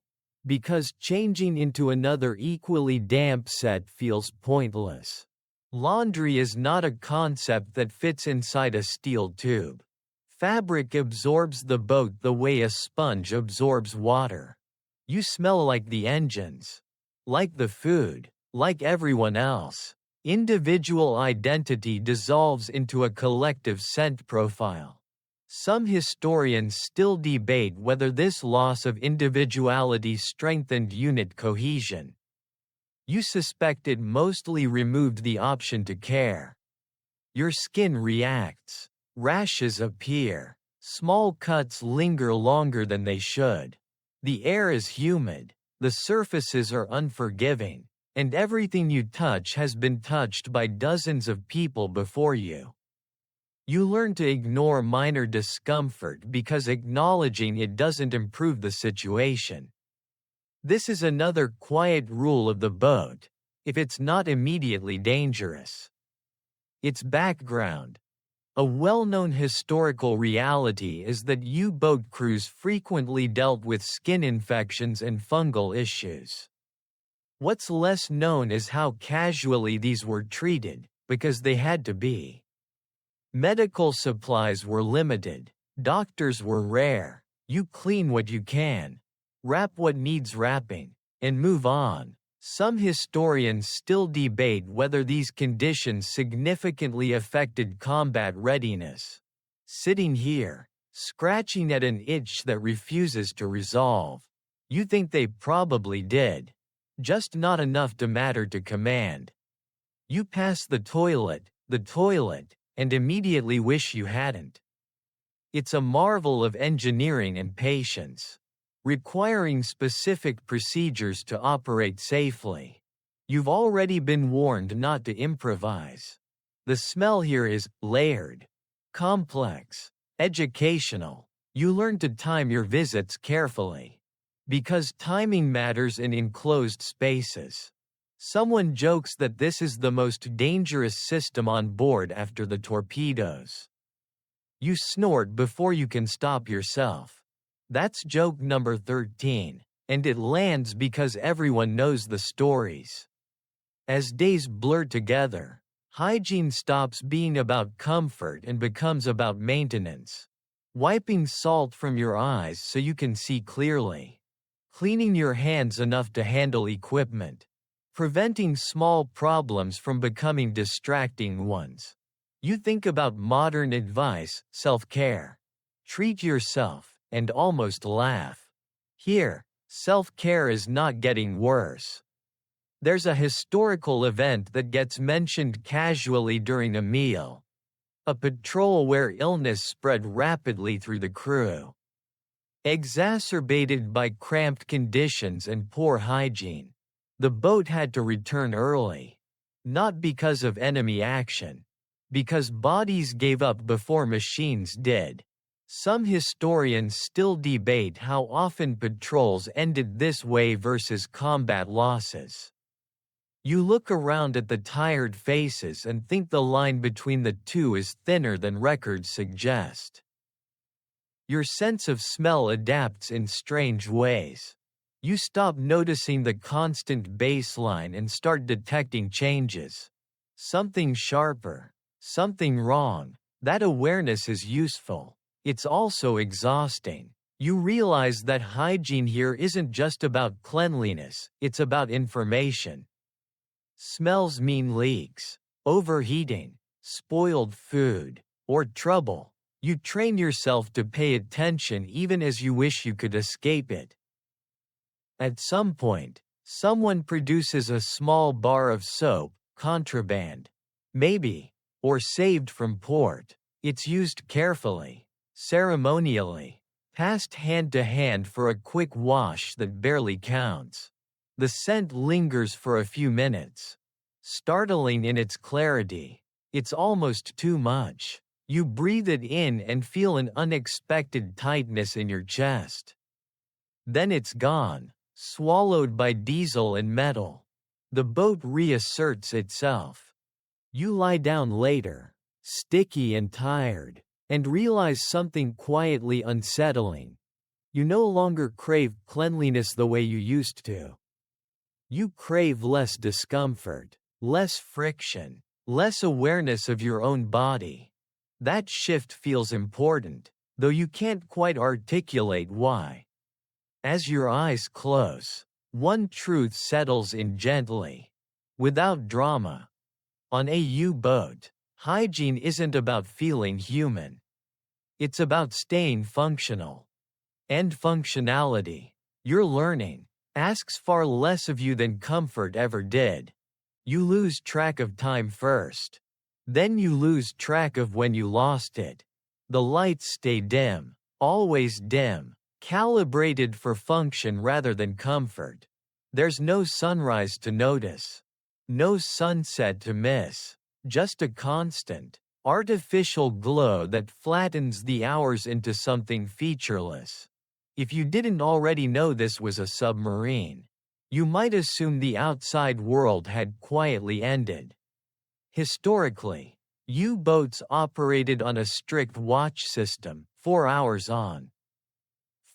Because changing into another equally damp set feels pointless. Laundry is not a concept that fits inside a steel tube. Fabric absorbs the boat the way a sponge absorbs water. You smell like the engines, like the food, like everyone else. Individual identity dissolves into a collective scent profile. Some historians still debate whether this loss of individuality strengthened unit cohesion. You suspect it mostly removed the option to care. Your skin reacts. Rashes appear. Small cuts linger longer than they should. The air is humid. The surfaces are unforgiving. And everything you touch has been touched by dozens of people before you. You learn to ignore minor discomfort because acknowledging it doesn't improve the situation. This is another quiet rule of the boat, if it's not immediately dangerous. Its background. A well-known historical reality is that U-boat crews frequently dealt with skin infections and fungal issues. What's less known is how casually these were treated, because they had to be. Medical supplies were limited. Doctors were rare. You clean what you can, wrap what needs wrapping, and move on. Some historians still debate whether these conditions significantly affected combat readiness. Sitting here, scratching at an itch that refuses to resolve. You think they probably did. Just not enough to matter to command. You pass the toilet, and immediately wish you hadn't. It's a marvel of engineering and patience, requiring specific procedures to operate safely. You've already been warned not to improvise. The smell here is layered, complex, educational. You learn to time your visits carefully. Because timing matters in enclosed spaces. Someone jokes that this is the most dangerous system on board after the torpedoes. You snort before you can stop yourself. That's joke number 13, and it lands because everyone knows the stories. As days blur together, hygiene stops being about comfort and becomes about maintenance. Wiping salt from your eyes so you can see clearly. Cleaning your hands enough to handle equipment. Preventing small problems from becoming distracting ones. You think about modern advice, self-care. Treat yourself, and almost laugh. Here, self-care is not getting worse. There's a historical event that gets mentioned casually during a meal. A patrol where illness spread rapidly through the crew. Exacerbated by cramped conditions and poor hygiene. The boat had to return early. Not because of enemy action. Because bodies gave up before machines did. Some historians still debate how often patrols ended this way versus combat losses. You look around at the tired faces and think the line between the two is thinner than records suggest. Your sense of smell adapts in strange ways. You stop noticing the constant baseline and start detecting changes. Something sharper, something wrong. That awareness is useful. It's also exhausting. You realize that hygiene here isn't just about cleanliness, it's about information. Smells mean leaks, overheating, spoiled food, or trouble. You train yourself to pay attention even as you wish you could escape it. At some point, someone produces a small bar of soap, contraband. Maybe, or saved from port. It's used carefully, ceremonially, passed hand to hand for a quick wash that barely counts. The scent lingers for a few minutes. Startling in its clarity. It's almost too much. You breathe it in and feel an unexpected tightness in your chest. Then it's gone, swallowed by diesel and metal. The boat reasserts itself. You lie down later, sticky and tired, and realize something quietly unsettling. You no longer crave cleanliness the way you used to. You crave less discomfort, less friction, less awareness of your own body. That shift feels important, though you can't quite articulate why. As your eyes close, one truth settles in gently, without drama. On a U-boat, hygiene isn't about feeling human. It's about staying functional. And functionality, you're learning, asks far less of you than comfort ever did. You lose track of time first. Then you lose track of when you lost it. The lights stay dim, always dim, calibrated for function rather than comfort. There's no sunrise to notice. No sunset to miss. Just a constant, artificial glow that flattens the hours into something featureless. If you didn't already know this was a submarine, you might assume the outside world had quietly ended. Historically, U-boats operated on a strict watch system, 4 hours on,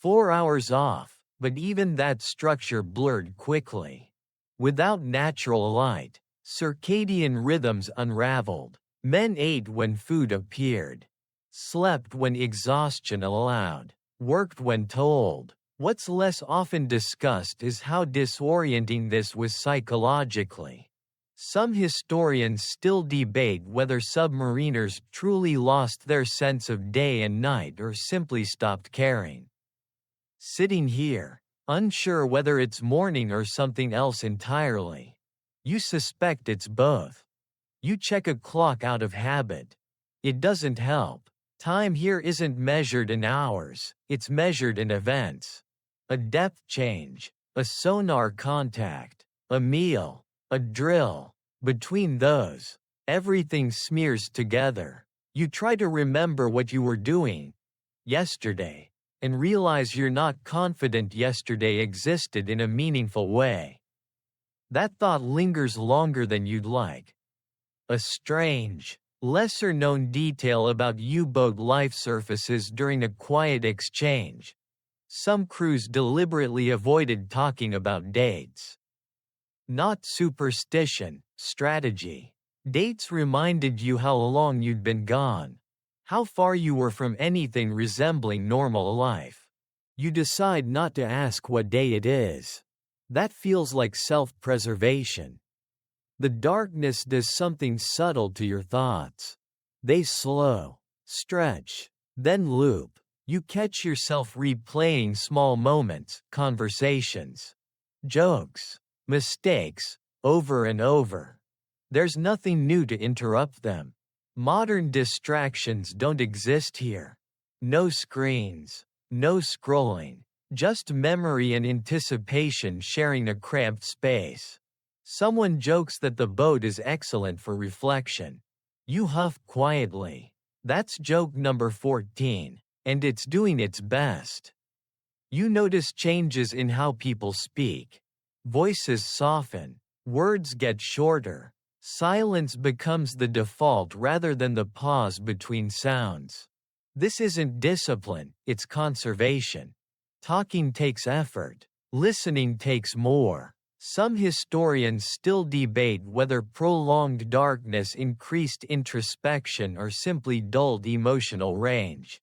4 hours off, but even that structure blurred quickly. Without natural light, circadian rhythms unraveled. Men ate when food appeared, slept when exhaustion allowed, worked when told. What's less often discussed is how disorienting this was psychologically. Some historians still debate whether submariners truly lost their sense of day and night or simply stopped caring. Sitting here, unsure whether it's morning or something else entirely. You suspect it's both. You check a clock out of habit. It doesn't help. Time here isn't measured in hours, it's measured in events. A depth change, a sonar contact, a meal, a drill. Between those, everything smears together. You try to remember what you were doing yesterday, and realize you're not confident yesterday existed in a meaningful way. That thought lingers longer than you'd like. A strange, lesser-known detail about U-boat life surfaces during a quiet exchange. Some crews deliberately avoided talking about dates. Not superstition, strategy. Dates reminded you how long you'd been gone, how far you were from anything resembling normal life. You decide not to ask what day it is. That feels like self-preservation. The darkness does something subtle to your thoughts. They slow, stretch, then loop. You catch yourself replaying small moments, conversations, jokes, mistakes, over and over. There's nothing new to interrupt them. Modern distractions don't exist here. No screens, no scrolling, just memory and anticipation sharing a cramped space. Someone jokes that the boat is excellent for reflection. You huff quietly. That's joke number 14, and it's doing its best. You notice changes in how people speak. Voices soften, Words get shorter. Silence becomes the default rather than the pause between sounds. This isn't discipline, it's conservation. Talking takes effort. Listening takes more. Some historians still debate whether prolonged darkness increased introspection or simply dulled emotional range.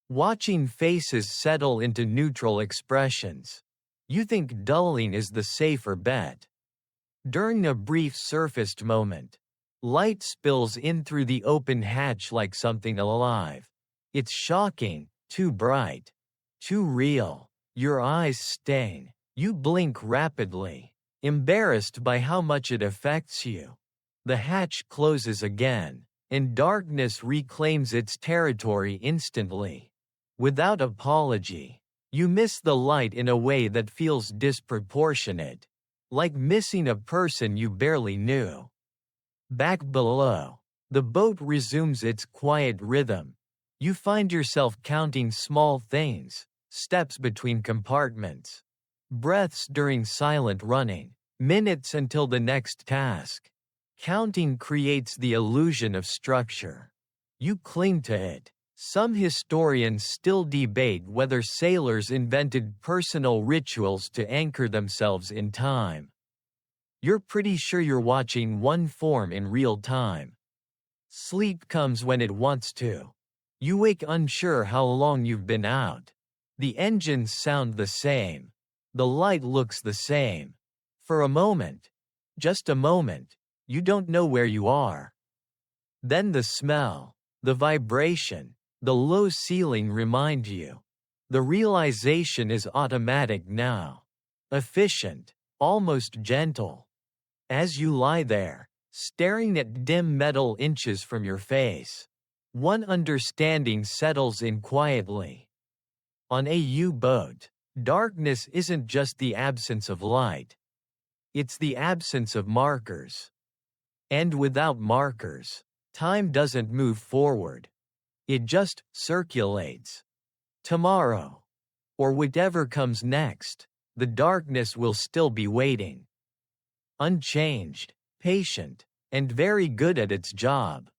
Watching faces settle into neutral expressions. You think dulling is the safer bet. During a brief surfaced moment, light spills in through the open hatch like something alive. It's shocking, too bright, too real. Your eyes sting. You blink rapidly, embarrassed by how much it affects you. The hatch closes again, and darkness reclaims its territory instantly. Without apology, you miss the light in a way that feels disproportionate, like missing a person you barely knew. Back below, the boat resumes its quiet rhythm. You find yourself counting small things, steps between compartments, breaths during silent running, minutes until the next task. Counting creates the illusion of structure. You cling to it. Some historians still debate whether sailors invented personal rituals to anchor themselves in time. You're pretty sure you're watching one form in real time. Sleep comes when it wants to. You wake unsure how long you've been out. The engines sound the same. The light looks the same. For a moment, just a moment, you don't know where you are. Then the smell, the vibration, the low ceiling remind you. The realization is automatic now. Efficient, almost gentle. As you lie there, staring at dim metal inches from your face, one understanding settles in quietly. On a U-boat, darkness isn't just the absence of light. It's the absence of markers. And without markers, time doesn't move forward. It just circulates. Tomorrow, or whatever comes next, the darkness will still be waiting. Unchanged, patient, and very good at its job.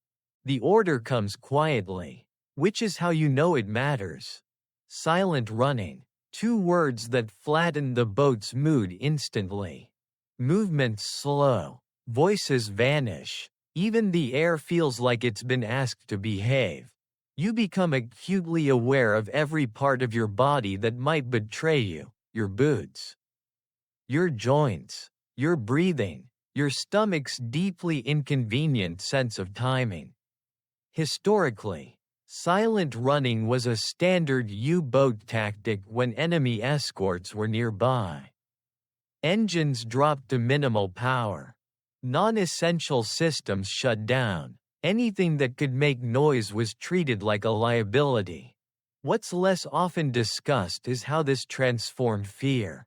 The order comes quietly, which is how you know it matters. Silent running, two words that flatten the boat's mood instantly. Movements slow, voices vanish, even the air feels like it's been asked to behave. You become acutely aware of every part of your body that might betray you, your boots, your joints, your breathing, your stomach's deeply inconvenient sense of timing. Historically, silent running was a standard U-boat tactic when enemy escorts were nearby. Engines dropped to minimal power. Non-essential systems shut down. Anything that could make noise was treated like a liability. What's less often discussed is how this transformed fear.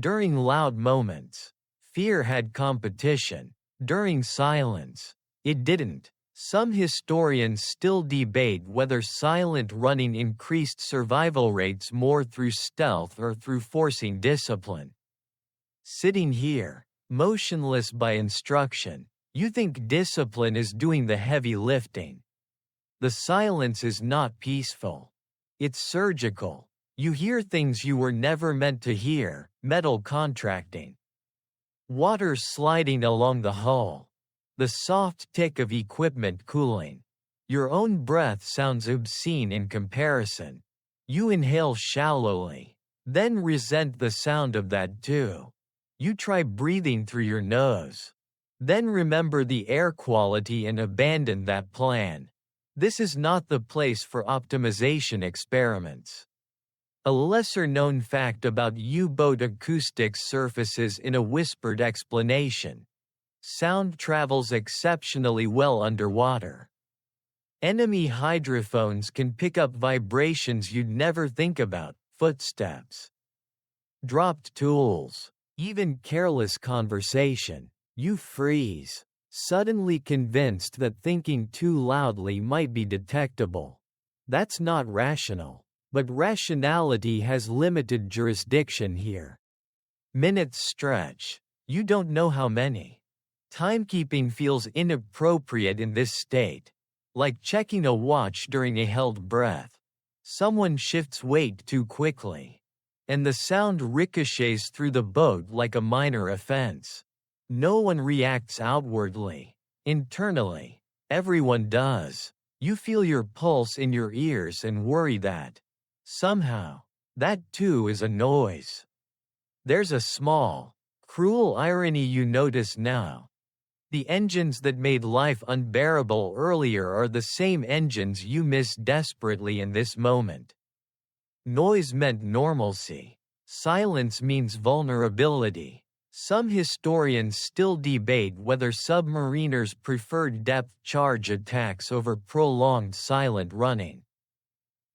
During loud moments, fear had competition. During silence, it didn't. Some historians still debate whether silent running increased survival rates more through stealth or through forcing discipline. Sitting here, motionless by instruction, you think discipline is doing the heavy lifting. The silence is not peaceful. It's surgical. You hear things you were never meant to hear, metal contracting, water sliding along the hull, the soft tick of equipment cooling. Your own breath sounds obscene in comparison. You inhale shallowly, then resent the sound of that too. You try breathing through your nose, then remember the air quality and abandon that plan. This is not the place for optimization experiments. A lesser-known fact about U-boat acoustics surfaces in a whispered explanation. Sound travels exceptionally well underwater. Enemy hydrophones can pick up vibrations you'd never think about, footsteps, dropped tools, even careless conversation. You freeze, suddenly convinced that thinking too loudly might be detectable. That's not rational, but rationality has limited jurisdiction here. Minutes stretch. You don't know how many. Timekeeping feels inappropriate in this state, like checking a watch during a held breath. Someone shifts weight too quickly, and the sound ricochets through the boat like a minor offense. No one reacts outwardly. Internally, everyone does. You feel your pulse in your ears and worry that, somehow, that too is a noise. There's a small, cruel irony you notice now. The engines that made life unbearable earlier are the same engines you miss desperately in this moment. Noise meant normalcy. Silence means vulnerability. Some historians still debate whether submariners preferred depth charge attacks over prolonged silent running.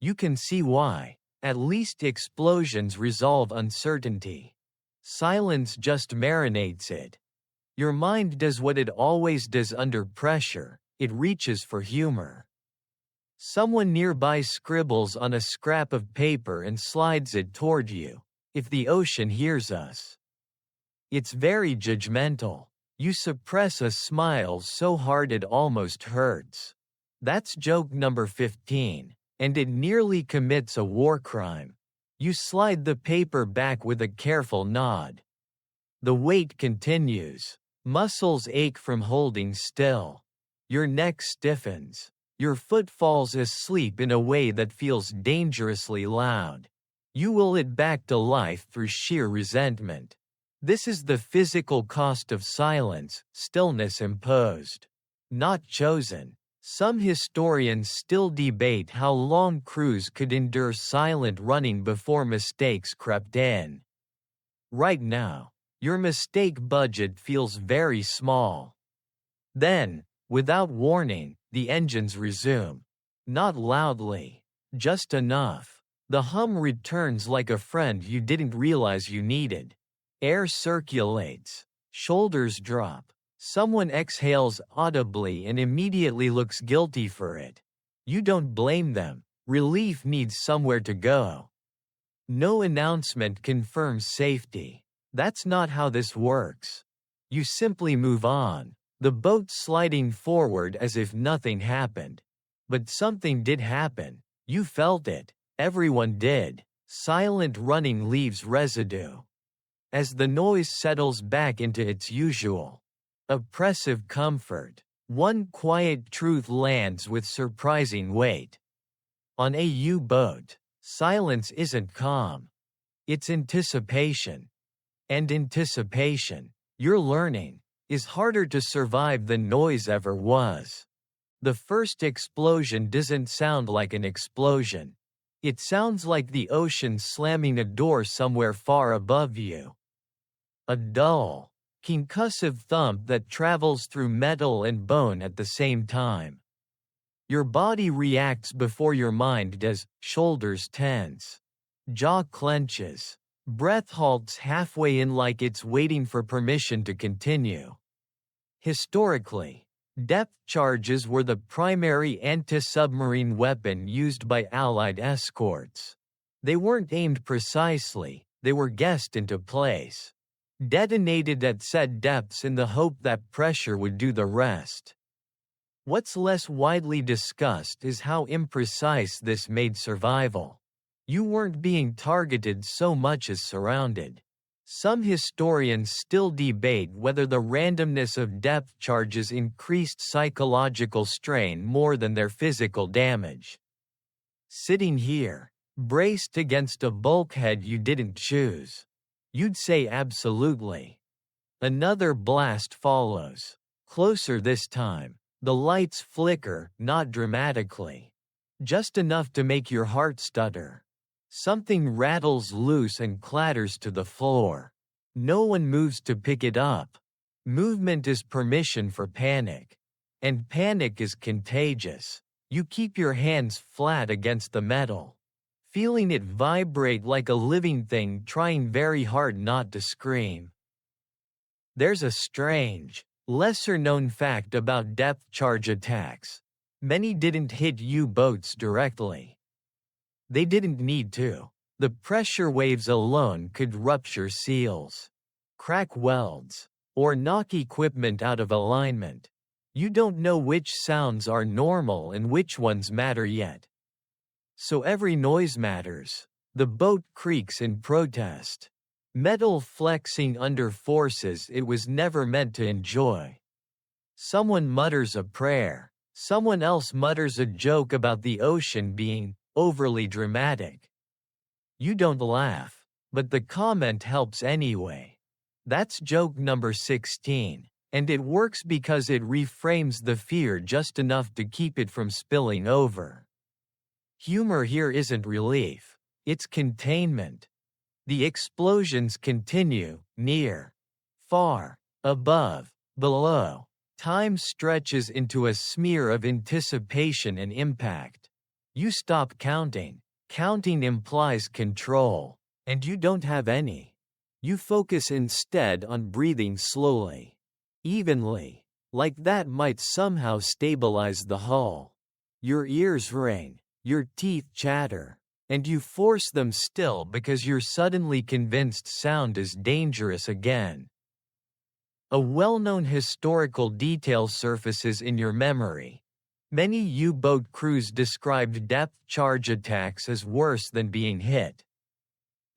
You can see why. At least explosions resolve uncertainty. Silence just marinates it. Your mind does what it always does under pressure, it reaches for humor. Someone nearby scribbles on a scrap of paper and slides it toward you. If the ocean hears us. It's very judgmental. You suppress a smile so hard it almost hurts. That's joke number 15, and it nearly commits a war crime. You slide the paper back with a careful nod. The wait continues. Muscles ache from holding still. Your neck stiffens. Your foot falls asleep in a way that feels dangerously loud. You will it back to life through sheer resentment. This is the physical cost of silence, stillness imposed, not chosen. Some historians still debate how long crews could endure silent running before mistakes crept in. Right now, your mistake budget feels very small. Then, without warning, the engines resume. Not loudly, just enough. The hum returns like a friend you didn't realize you needed. Air circulates. Shoulders drop. Someone exhales audibly and immediately looks guilty for it. You don't blame them. Relief needs somewhere to go. No announcement confirms safety. That's not how this works. You simply move on, the boat sliding forward as if nothing happened. But something did happen. You felt it. Everyone did. Silent running leaves residue. As the noise settles back into its usual oppressive comfort, one quiet truth lands with surprising weight. On a U-boat, silence isn't calm. It's anticipation. And anticipation, you're learning, is harder to survive than noise ever was. The first explosion doesn't sound like an explosion. It sounds like the ocean slamming a door somewhere far above you. A dull, concussive thump that travels through metal and bone at the same time. Your body reacts before your mind does, shoulders tense. Jaw clenches. Breath halts halfway in like it's waiting for permission to continue. Historically, depth charges were the primary anti-submarine weapon used by Allied escorts. They weren't aimed precisely, they were guessed into place. Detonated at set depths in the hope that pressure would do the rest. What's less widely discussed is how imprecise this made survival. You weren't being targeted so much as surrounded. Some historians still debate whether the randomness of depth charges increased psychological strain more than their physical damage. Sitting here, braced against a bulkhead you didn't choose. You'd say absolutely. Another blast follows. Closer this time. The lights flicker, not dramatically. Just enough to make your heart stutter. Something rattles loose and clatters to the floor. No one moves to pick it up. Movement is permission for panic. And panic is contagious. You keep your hands flat against the metal, feeling it vibrate like a living thing trying very hard not to scream. There's a strange, lesser-known fact about depth charge attacks. Many didn't hit U-boats directly. They didn't need to. The pressure waves alone could rupture seals. crack welds, or knock equipment out of alignment. You don't know which sounds are normal and which ones matter yet. So every noise matters. The boat creaks in protest. Metal flexing under forces it was never meant to enjoy. Someone mutters a prayer. Someone else mutters a joke about the ocean being overly dramatic. You don't laugh, but the comment helps anyway. That's joke number 16, and it works because it reframes the fear just enough to keep it from spilling over. Humor here isn't relief, it's containment. The explosions continue, near, far, above, below. Time stretches into a smear of anticipation and impact. You stop counting. Counting implies control, and you don't have any. You focus instead on breathing slowly, evenly, like that might somehow stabilize the hull. Your ears ring, your teeth chatter, and you force them still because you're suddenly convinced sound is dangerous again. A well-known historical detail surfaces in your memory. Many U-boat crews described depth charge attacks as worse than being hit.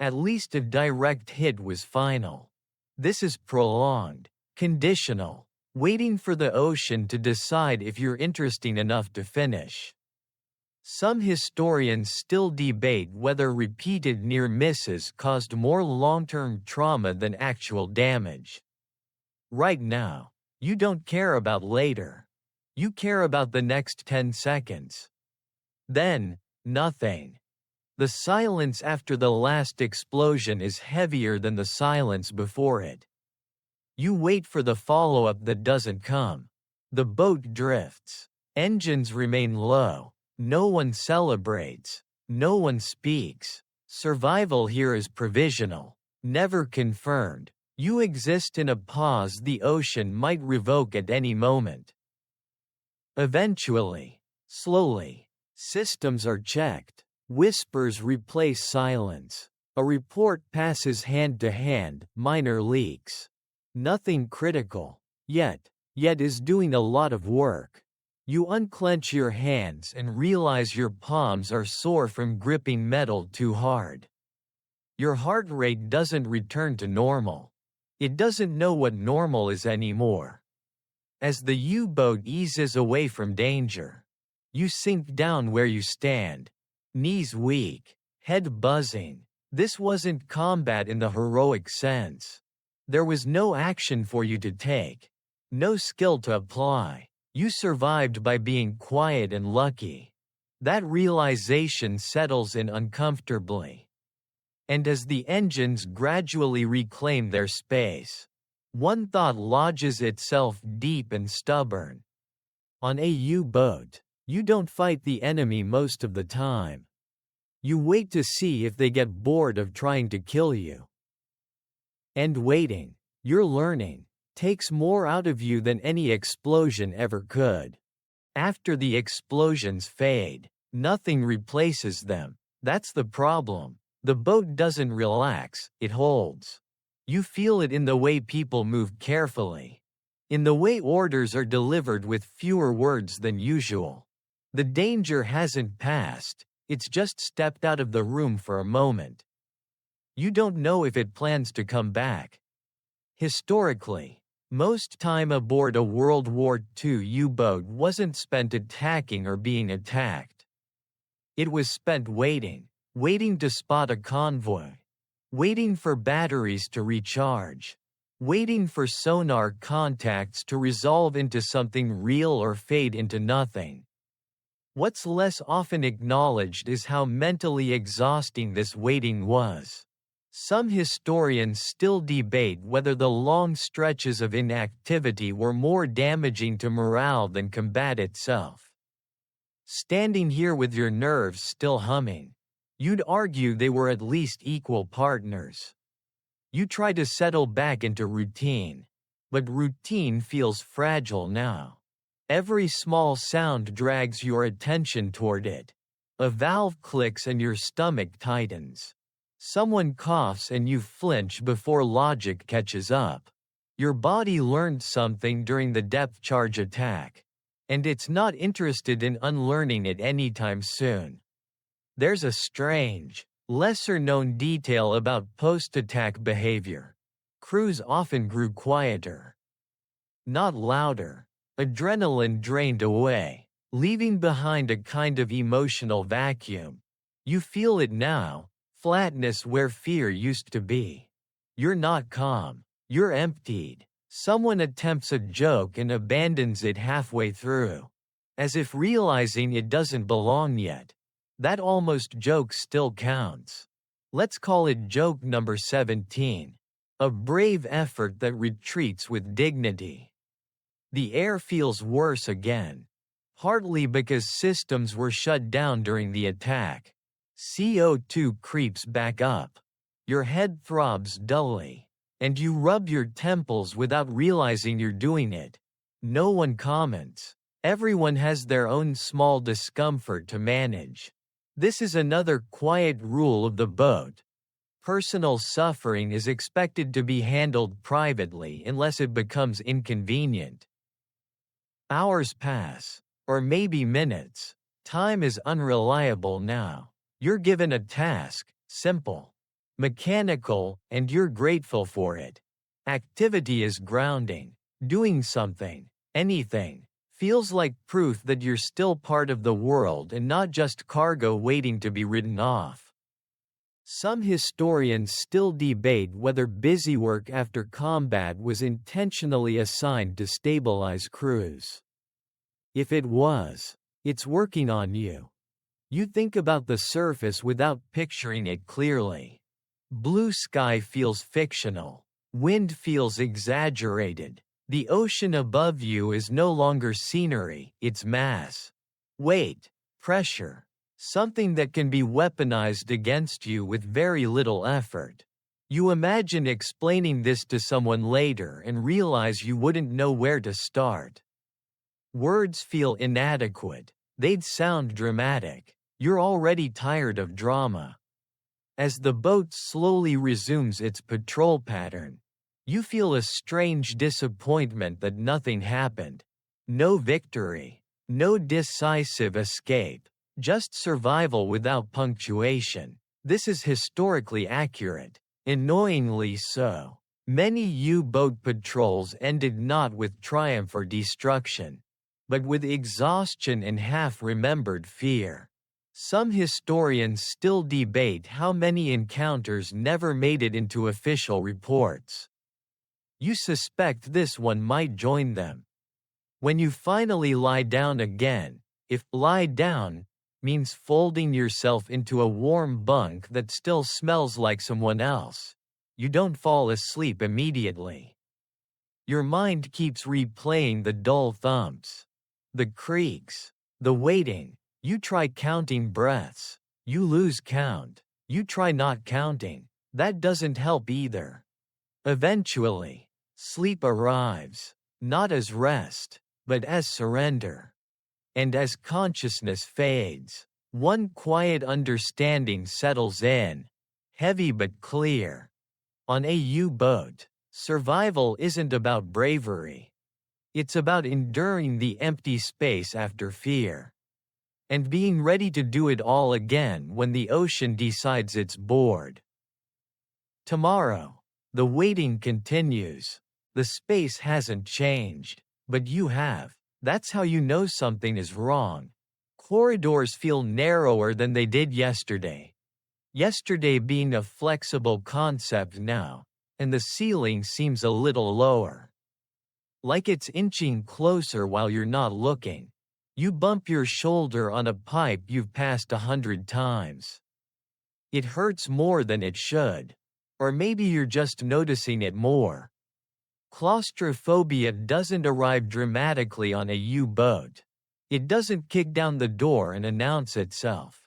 At least a direct hit was final. This is prolonged, conditional, waiting for the ocean to decide if you're interesting enough to finish. Some historians still debate whether repeated near misses caused more long-term trauma than actual damage. Right now, you don't care about later. You care about the next 10 seconds. Then, nothing. The silence after the last explosion is heavier than the silence before it. You wait for the follow-up that doesn't come. The boat drifts. Engines remain low. No one celebrates. No one speaks. Survival here is provisional, never confirmed. You exist in a pause the ocean might revoke at any moment. Eventually, slowly, systems are checked. Whispers replace silence. A report passes hand to hand, minor leaks. Nothing critical, yet is doing a lot of work. You unclench your hands and realize your palms are sore from gripping metal too hard. Your heart rate doesn't return to normal. It doesn't know what normal is anymore. As the U-boat eases away from danger, you sink down where you stand, knees weak, head buzzing. This wasn't combat in the heroic sense. There was no action for you to take, no skill to apply. You survived by being quiet and lucky. That realization settles in uncomfortably. And as the engines gradually reclaim their space, one thought lodges itself deep and stubborn. On a U-boat, you don't fight the enemy most of the time. You wait to see if they get bored of trying to kill you. And waiting, you're learning, takes more out of you than any explosion ever could. After the explosions fade, nothing replaces them. That's the problem. The boat doesn't relax, it holds. You feel it in the way people move carefully. In the way orders are delivered with fewer words than usual. The danger hasn't passed, it's just stepped out of the room for a moment. You don't know if it plans to come back. Historically, most time aboard a World War II U-boat wasn't spent attacking or being attacked. It was spent waiting to spot a convoy, waiting for batteries to recharge, waiting for sonar contacts to resolve into something real or fade into nothing. What's less often acknowledged is how mentally exhausting this waiting was. Some historians still debate whether the long stretches of inactivity were more damaging to morale than combat itself. Standing here with your nerves still humming, you'd argue they were at least equal partners. You try to settle back into routine, but routine feels fragile now. Every small sound drags your attention toward it. A valve clicks and your stomach tightens. Someone coughs and you flinch before logic catches up. Your body learned something during the depth charge attack, and it's not interested in unlearning it anytime soon. There's a strange, lesser-known detail about post-attack behavior. Crews often grew quieter, not louder. Adrenaline drained away, leaving behind a kind of emotional vacuum. You feel it now, flatness where fear used to be. You're not calm, you're emptied. Someone attempts a joke and abandons it halfway through, as if realizing it doesn't belong yet. That almost joke still counts. Let's call it joke number 17. A brave effort that retreats with dignity. The air feels worse again. Partly because systems were shut down during the attack. CO2 creeps back up. Your head throbs dully, and you rub your temples without realizing you're doing it. No one comments. Everyone has their own small discomfort to manage. This is another quiet rule of the boat. Personal suffering is expected to be handled privately unless it becomes inconvenient. Hours pass, or maybe minutes. Time is unreliable now. You're given a task, simple, mechanical, and you're grateful for it. Activity is grounding. Doing something, anything, feels like proof that you're still part of the world and not just cargo waiting to be written off. Some historians still debate whether busywork after combat was intentionally assigned to stabilize crews. If it was, it's working on you. You think about the surface without picturing it clearly. Blue sky feels fictional. Wind feels exaggerated. The ocean above you is no longer scenery, it's mass. Weight, pressure. Something that can be weaponized against you with very little effort. You imagine explaining this to someone later and realize you wouldn't know where to start. Words feel inadequate. They'd sound dramatic. You're already tired of drama. As the boat slowly resumes its patrol pattern, you feel a strange disappointment that nothing happened. No victory. No decisive escape. Just survival without punctuation. This is historically accurate. Annoyingly so. Many U-boat patrols ended not with triumph or destruction, but with exhaustion and half-remembered fear. Some historians still debate how many encounters never made it into official reports. You suspect this one might join them. When you finally lie down again, if lie down means folding yourself into a warm bunk that still smells like someone else, you don't fall asleep immediately. Your mind keeps replaying the dull thumps, the creaks, the waiting. You try counting breaths. You lose count. You try not counting. That doesn't help either. Eventually, sleep arrives, not as rest, but as surrender. And as consciousness fades, one quiet understanding settles in, heavy but clear. On a U-boat, survival isn't about bravery. It's about enduring the empty space after fear. And being ready to do it all again when the ocean decides it's bored. Tomorrow, the waiting continues. The space hasn't changed, but you have. That's how you know something is wrong. Corridors feel narrower than they did yesterday. Yesterday being a flexible concept now, and the ceiling seems a little lower. Like it's inching closer while you're not looking. You bump your shoulder on a pipe you've passed 100 times. It hurts more than it should. Or maybe you're just noticing it more. Claustrophobia doesn't arrive dramatically on a U-boat. It doesn't kick down the door and announce itself.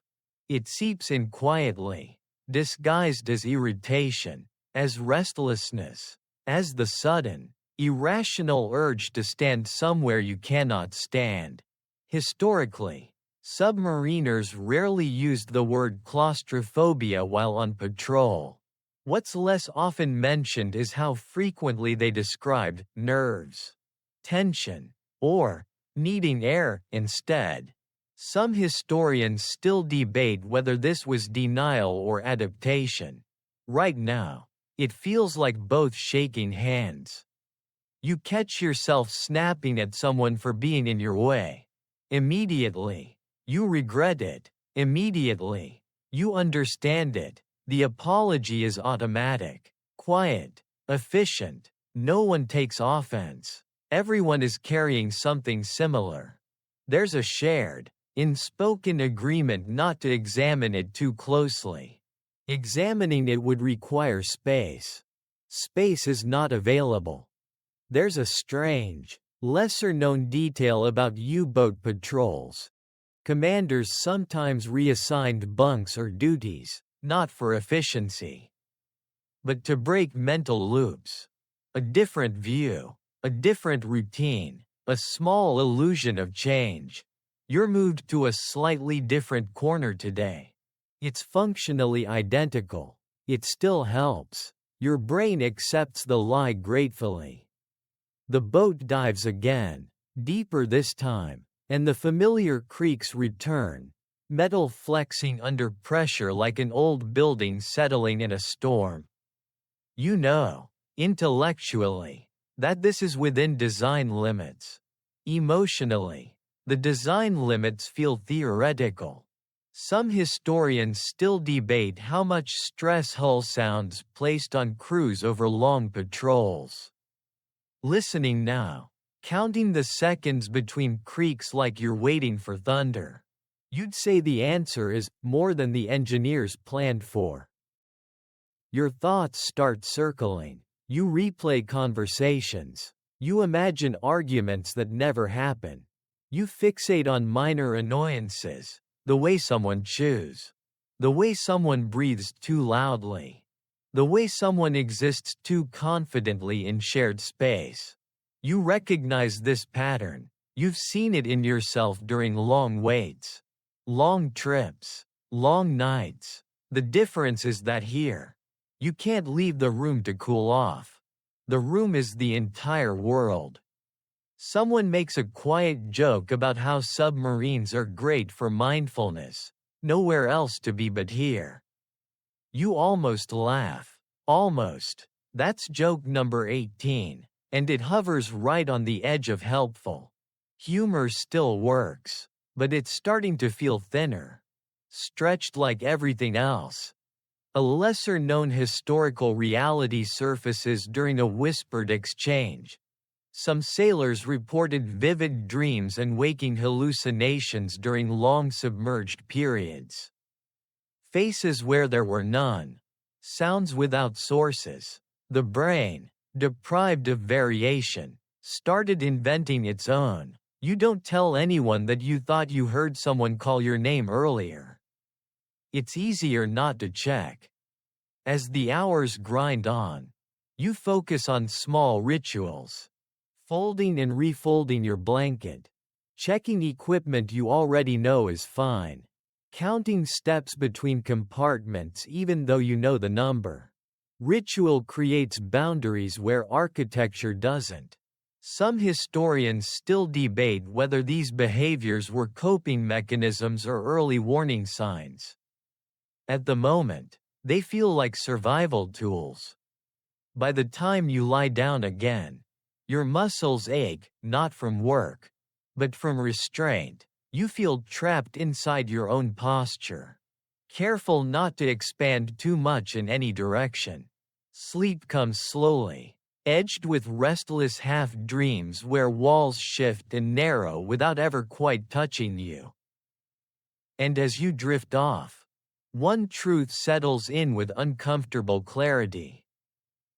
It seeps in quietly, disguised as irritation, as restlessness, as the sudden, irrational urge to stand somewhere you cannot stand. Historically, Submariners rarely used the word claustrophobia while on patrol. What's less often mentioned is how frequently they described nerves, tension, or needing air instead. Some historians still debate whether this was denial or adaptation. Right now, it feels like both shaking hands. You catch yourself snapping at someone for being in your way. Immediately, you regret it. Immediately, you understand it. The apology is automatic, quiet, efficient. No one takes offense. Everyone is carrying something similar. There's a shared, unspoken agreement not to examine it too closely. Examining it would require space. Space is not available. There's a strange, lesser-known detail about U-boat patrols. Commanders sometimes reassigned bunks or duties, not for efficiency, but to break mental loops. A different view, a different routine, a small illusion of change. You're moved to a slightly different corner today. It's functionally identical. It still helps. Your brain accepts the lie gratefully. The boat dives again, deeper this time, and the familiar creaks return, metal flexing under pressure like an old building settling in a storm. You know, intellectually, that this is within design limits. Emotionally, the design limits feel theoretical. Some historians still debate how much stress hull sounds placed on crews over long patrols. Listening now, counting the seconds between creaks like you're waiting for thunder. You'd say the answer is more than the engineers planned for. Your thoughts start circling. You replay conversations. You imagine arguments that never happen. You fixate on minor annoyances, the way someone chews, the way someone breathes too loudly, the way someone exists too confidently in shared space. You recognize this pattern. You've seen it in yourself during long waits, long trips, long nights. The difference is that here, you can't leave the room to cool off. The room is the entire world. Someone makes a quiet joke about how submarines are great for mindfulness. Nowhere else to be but here. You almost laugh. Almost. That's joke number 18, and it hovers right on the edge of helpful. Humor still works, but it's starting to feel thinner. Stretched like everything else. A lesser-known historical reality surfaces during a whispered exchange. Some sailors reported vivid dreams and waking hallucinations during long submerged periods. Faces where there were none. Sounds without sources. The brain, deprived of variation, started inventing its own. You don't tell anyone that you thought you heard someone call your name earlier. It's easier not to check. As the hours grind on, you focus on small rituals. Folding and refolding your blanket. Checking equipment you already know is fine. Counting steps between compartments even though you know the number. Ritual creates boundaries where architecture doesn't. Some historians still debate whether these behaviors were coping mechanisms or early warning signs. At the moment, they feel like survival tools. By the time you lie down again, your muscles ache, not from work, but from restraint. You feel trapped inside your own posture. Careful not to expand too much in any direction. Sleep comes slowly, edged with restless half-dreams where walls shift and narrow without ever quite touching you. And as you drift off, one truth settles in with uncomfortable clarity.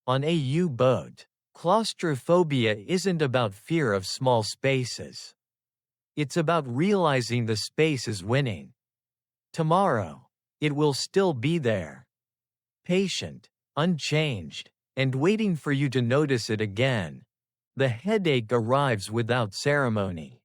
On a U-boat, claustrophobia isn't about fear of small spaces. It's about realizing the space is winning. Tomorrow, it will still be there. Patient, unchanged, and waiting for you to notice it again. The headache arrives without ceremony.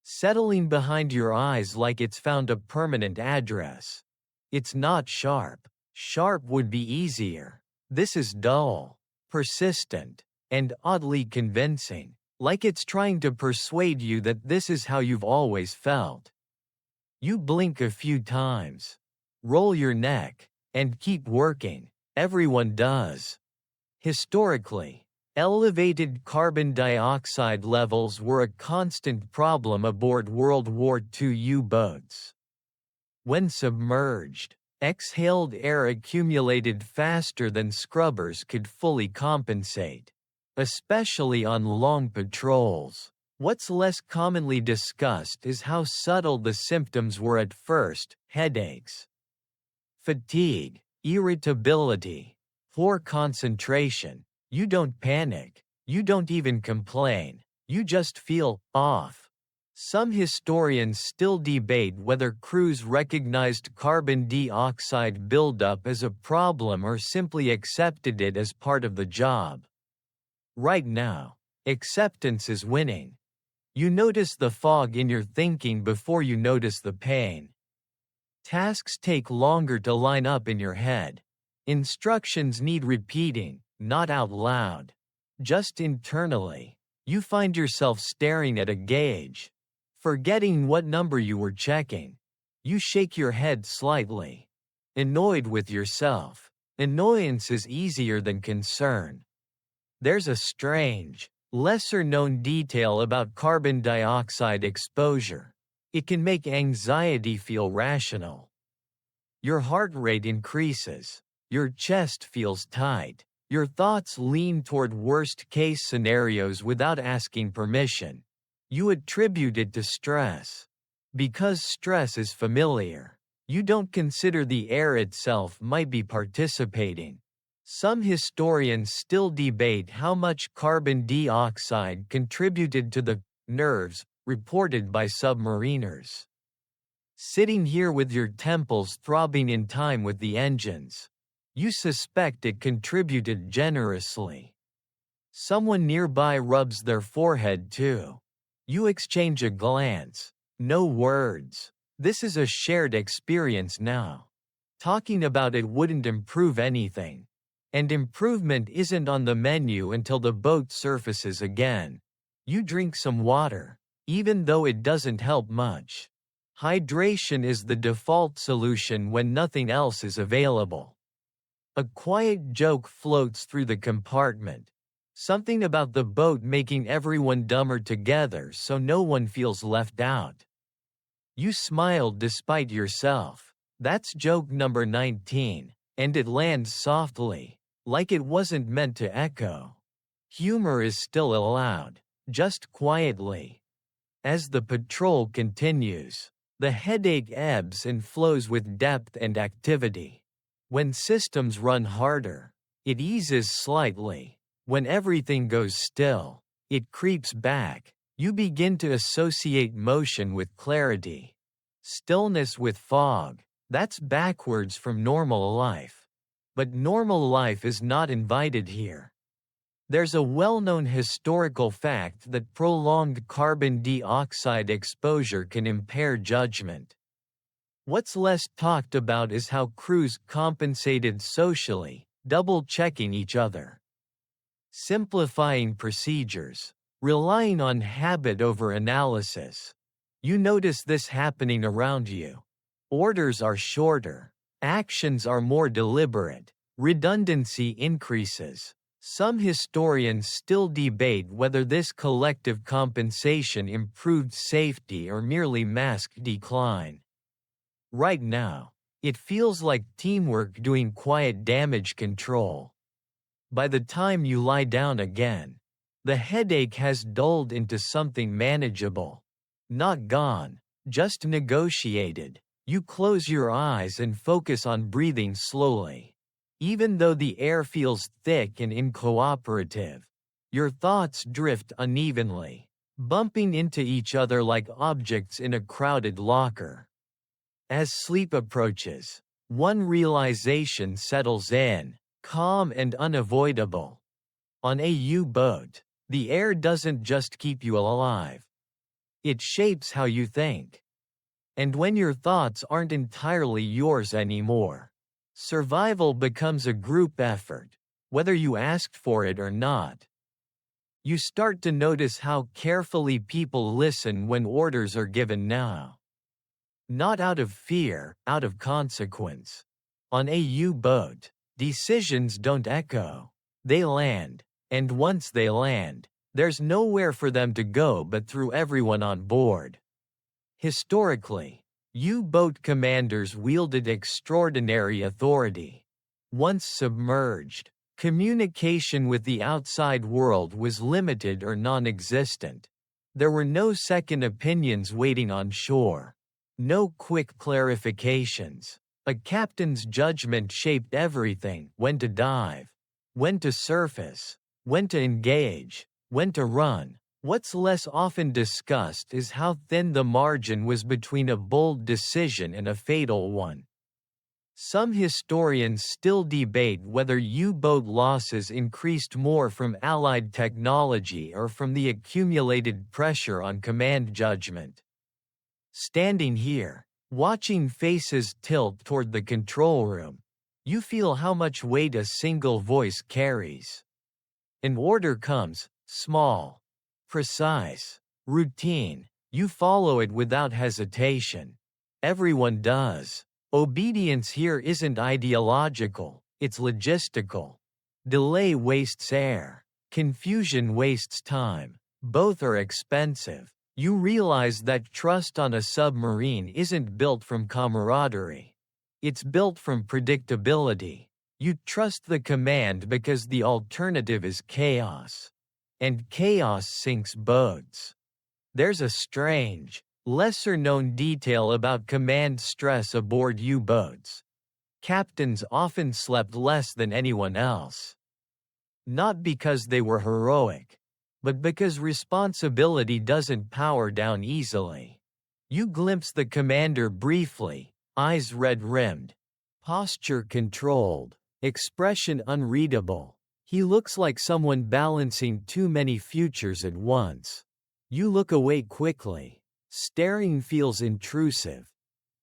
settling behind your eyes like it's found a permanent address. It's not sharp. Sharp would be easier. This is dull, persistent, and oddly convincing, like it's trying to persuade you that this is how you've always felt. You blink a few times, roll your neck, and keep working. Everyone does. Historically, elevated carbon dioxide levels were a constant problem aboard World War II U-boats. When submerged, exhaled air accumulated faster than scrubbers could fully compensate, especially on long patrols. What's less commonly discussed is how subtle the symptoms were at first: headaches, fatigue, irritability, poor concentration. You don't panic, you don't even complain, you just feel off. Some historians still debate whether crews recognized carbon dioxide buildup as a problem or simply accepted it as part of the job. Right now, acceptance is winning. You notice the fog in your thinking before you notice the pain. Tasks take longer to line up in your head. Instructions need repeating, not out loud. Just internally, you find yourself staring at a gauge, forgetting what number you were checking. You shake your head slightly, annoyed with yourself. Annoyance is easier than concern. There's a strange, lesser-known detail about carbon dioxide exposure. It can make anxiety feel rational. Your heart rate increases. Your chest feels tight. Your thoughts lean toward worst-case scenarios without asking permission. You attribute it to stress. Because stress is familiar, you don't consider the air itself might be participating. Some historians still debate how much carbon dioxide contributed to the nerves reported by submariners. Sitting here with your temples throbbing in time with the engines, you suspect it contributed generously. Someone nearby rubs their forehead too. You exchange a glance. No words. This is a shared experience now. Talking about it wouldn't improve anything. And improvement isn't on the menu until the boat surfaces again. You drink some water, even though it doesn't help much. Hydration is the default solution when nothing else is available. A quiet joke floats through the compartment. Something about the boat making everyone dumber together so no one feels left out. You smiled despite yourself. That's joke number 19, and it lands softly, like it wasn't meant to echo. Humor is still allowed, just quietly. As the patrol continues, the headache ebbs and flows with depth and activity. When systems run harder, it eases slightly. When everything goes still, it creeps back. You begin to associate motion with clarity. Stillness with fog. That's backwards from normal life. But normal life is not invited here. There's a well-known historical fact that prolonged carbon dioxide exposure can impair judgment. What's less talked about is how crews compensated socially, double-checking each other. Simplifying procedures, relying on habit over analysis. You notice this happening around you. Orders are shorter, actions are more deliberate, redundancy increases. Some historians still debate whether this collective compensation improved safety or merely masked decline. Right now, it feels like teamwork doing quiet damage control. By the time you lie down again, the headache has dulled into something manageable. Not gone, just negotiated. You close your eyes and focus on breathing slowly. Even though the air feels thick and uncooperative, your thoughts drift unevenly, bumping into each other like objects in a crowded locker. As sleep approaches, one realization settles in, calm and unavoidable. On a U-boat, the air doesn't just keep you alive. It shapes how you think. And when your thoughts aren't entirely yours anymore, survival becomes a group effort, whether you asked for it or not. You start to notice how carefully people listen when orders are given now. Not out of fear, out of consequence. On a U-boat, decisions don't echo. They land. And once they land, there's nowhere for them to go but through everyone on board. Historically, U-boat commanders wielded extraordinary authority. Once submerged, communication with the outside world was limited or non-existent. There were no second opinions waiting on shore. No quick clarifications. A captain's judgment shaped everything: when to dive, when to surface, when to engage, when to run. What's less often discussed is how thin the margin was between a bold decision and a fatal one. Some historians still debate whether U-boat losses increased more from Allied technology or from the accumulated pressure on command judgment. Standing here, watching faces tilt toward the control room, you feel how much weight a single voice carries. An order comes, small, precise, routine. You follow it without hesitation. Everyone does. Obedience here isn't ideological, it's logistical. Delay wastes air. Confusion wastes time. Both are expensive. You realize that trust on a submarine isn't built from camaraderie. It's built from predictability. You trust the command because the alternative is chaos. And chaos sinks boats. There's a strange, lesser-known detail about command stress aboard U-boats. Captains often slept less than anyone else. Not because they were heroic, but because responsibility doesn't power down easily. You glimpse the commander briefly, eyes red-rimmed, posture controlled, expression unreadable. He looks like someone balancing too many futures at once. You look away quickly. Staring feels intrusive.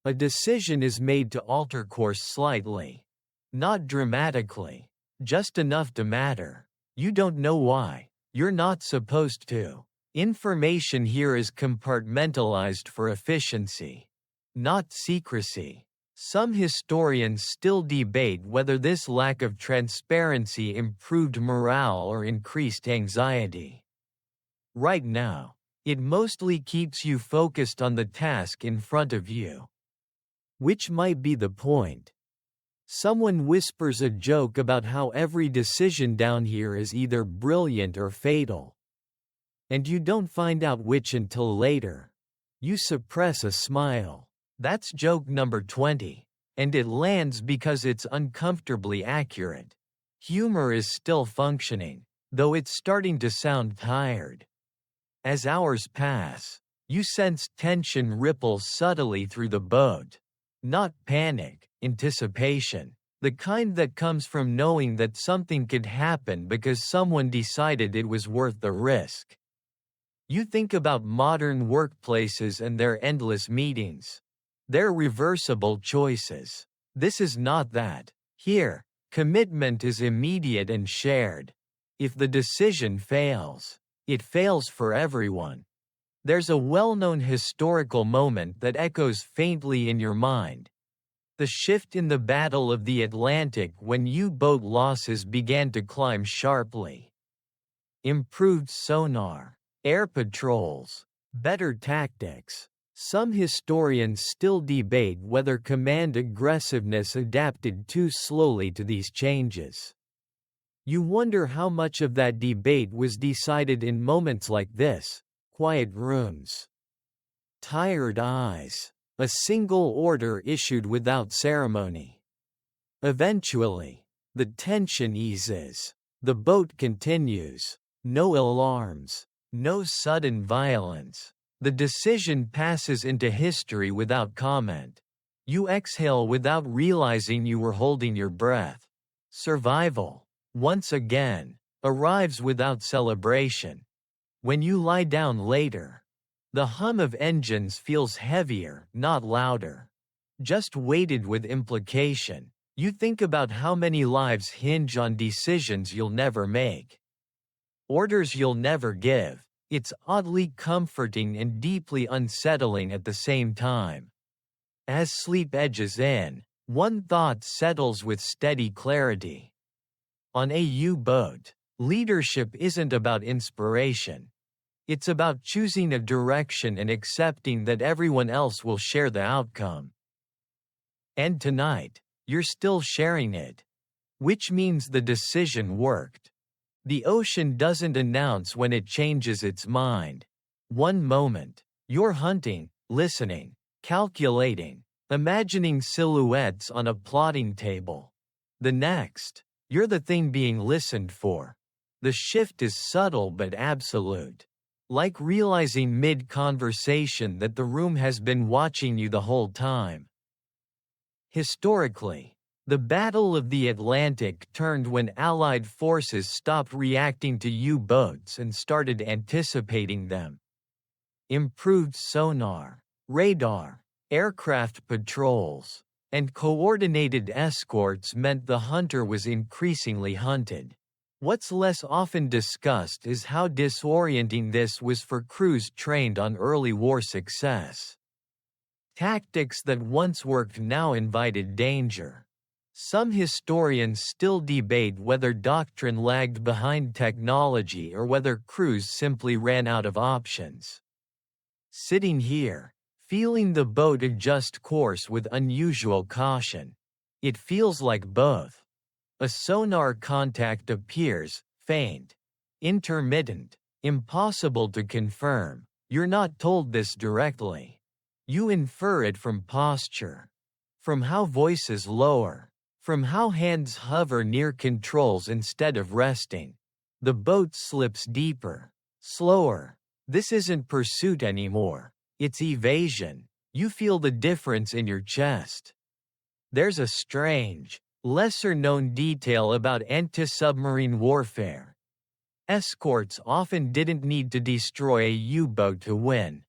A decision is made to alter course slightly. Not dramatically, just enough to matter. You don't know why. You're not supposed to. Information here is compartmentalized for efficiency, not secrecy. Some historians still debate whether this lack of transparency improved morale or increased anxiety. Right now, it mostly keeps you focused on the task in front of you. Which might be the point. Someone whispers a joke about how every decision down here is either brilliant or fatal. And you don't find out which until later. You suppress a smile. That's joke number 20. And it lands because it's uncomfortably accurate. Humor is still functioning, though it's starting to sound tired. As hours pass, you sense tension ripple subtly through the boat. Not panic, anticipation. The kind that comes from knowing that something could happen because someone decided it was worth the risk. You think about modern workplaces and their endless meetings. Their reversible choices. This is not that. Here, commitment is immediate and shared. If the decision fails, it fails for everyone. There's a well-known historical moment that echoes faintly in your mind. The shift in the Battle of the Atlantic when U-boat losses began to climb sharply. Improved sonar, air patrols, better tactics. Some historians still debate whether command aggressiveness adapted too slowly to these changes. You wonder how much of that debate was decided in moments like this: quiet rooms, tired eyes, a single order issued without ceremony. Eventually, the tension eases. The boat continues. No alarms, no sudden violence. The decision passes into history without comment. You exhale without realizing you were holding your breath. Survival, once again, arrives without celebration. When you lie down later, The hum of engines feels heavier, not louder. Just weighted with implication. You think about how many lives hinge on decisions you'll never make. Orders you'll never give. It's oddly comforting and deeply unsettling at the same time. As sleep edges in, one thought settles with steady clarity. On a U-boat, leadership isn't about inspiration. It's about choosing a direction and accepting that everyone else will share the outcome. And tonight, you're still sharing it. Which means the decision worked. The ocean doesn't announce when it changes its mind. One moment, you're hunting, listening, calculating, imagining silhouettes on a plotting table. The next, you're the thing being listened for. The shift is subtle but absolute. Like realizing mid-conversation that the room has been watching you the whole time. Historically, the Battle of the Atlantic turned when Allied forces stopped reacting to U-boats and started anticipating them. Improved sonar, radar, aircraft patrols, and coordinated escorts meant the hunter was increasingly hunted. What's less often discussed is how disorienting this was for crews trained on early war success. Tactics that once worked now invited danger. Some historians still debate whether doctrine lagged behind technology or whether crews simply ran out of options. Sitting here, feeling the boat adjust course with unusual caution, it feels like both. A sonar contact appears, faint, intermittent, impossible to confirm. You're not told this directly. You infer it from posture, from how voices lower, from how hands hover near controls instead of resting. The boat slips deeper, slower. This isn't pursuit anymore. It's evasion. You feel the difference in your chest. There's a strange, lesser-known detail about anti-submarine warfare. Escorts often didn't need to destroy a U-boat to win.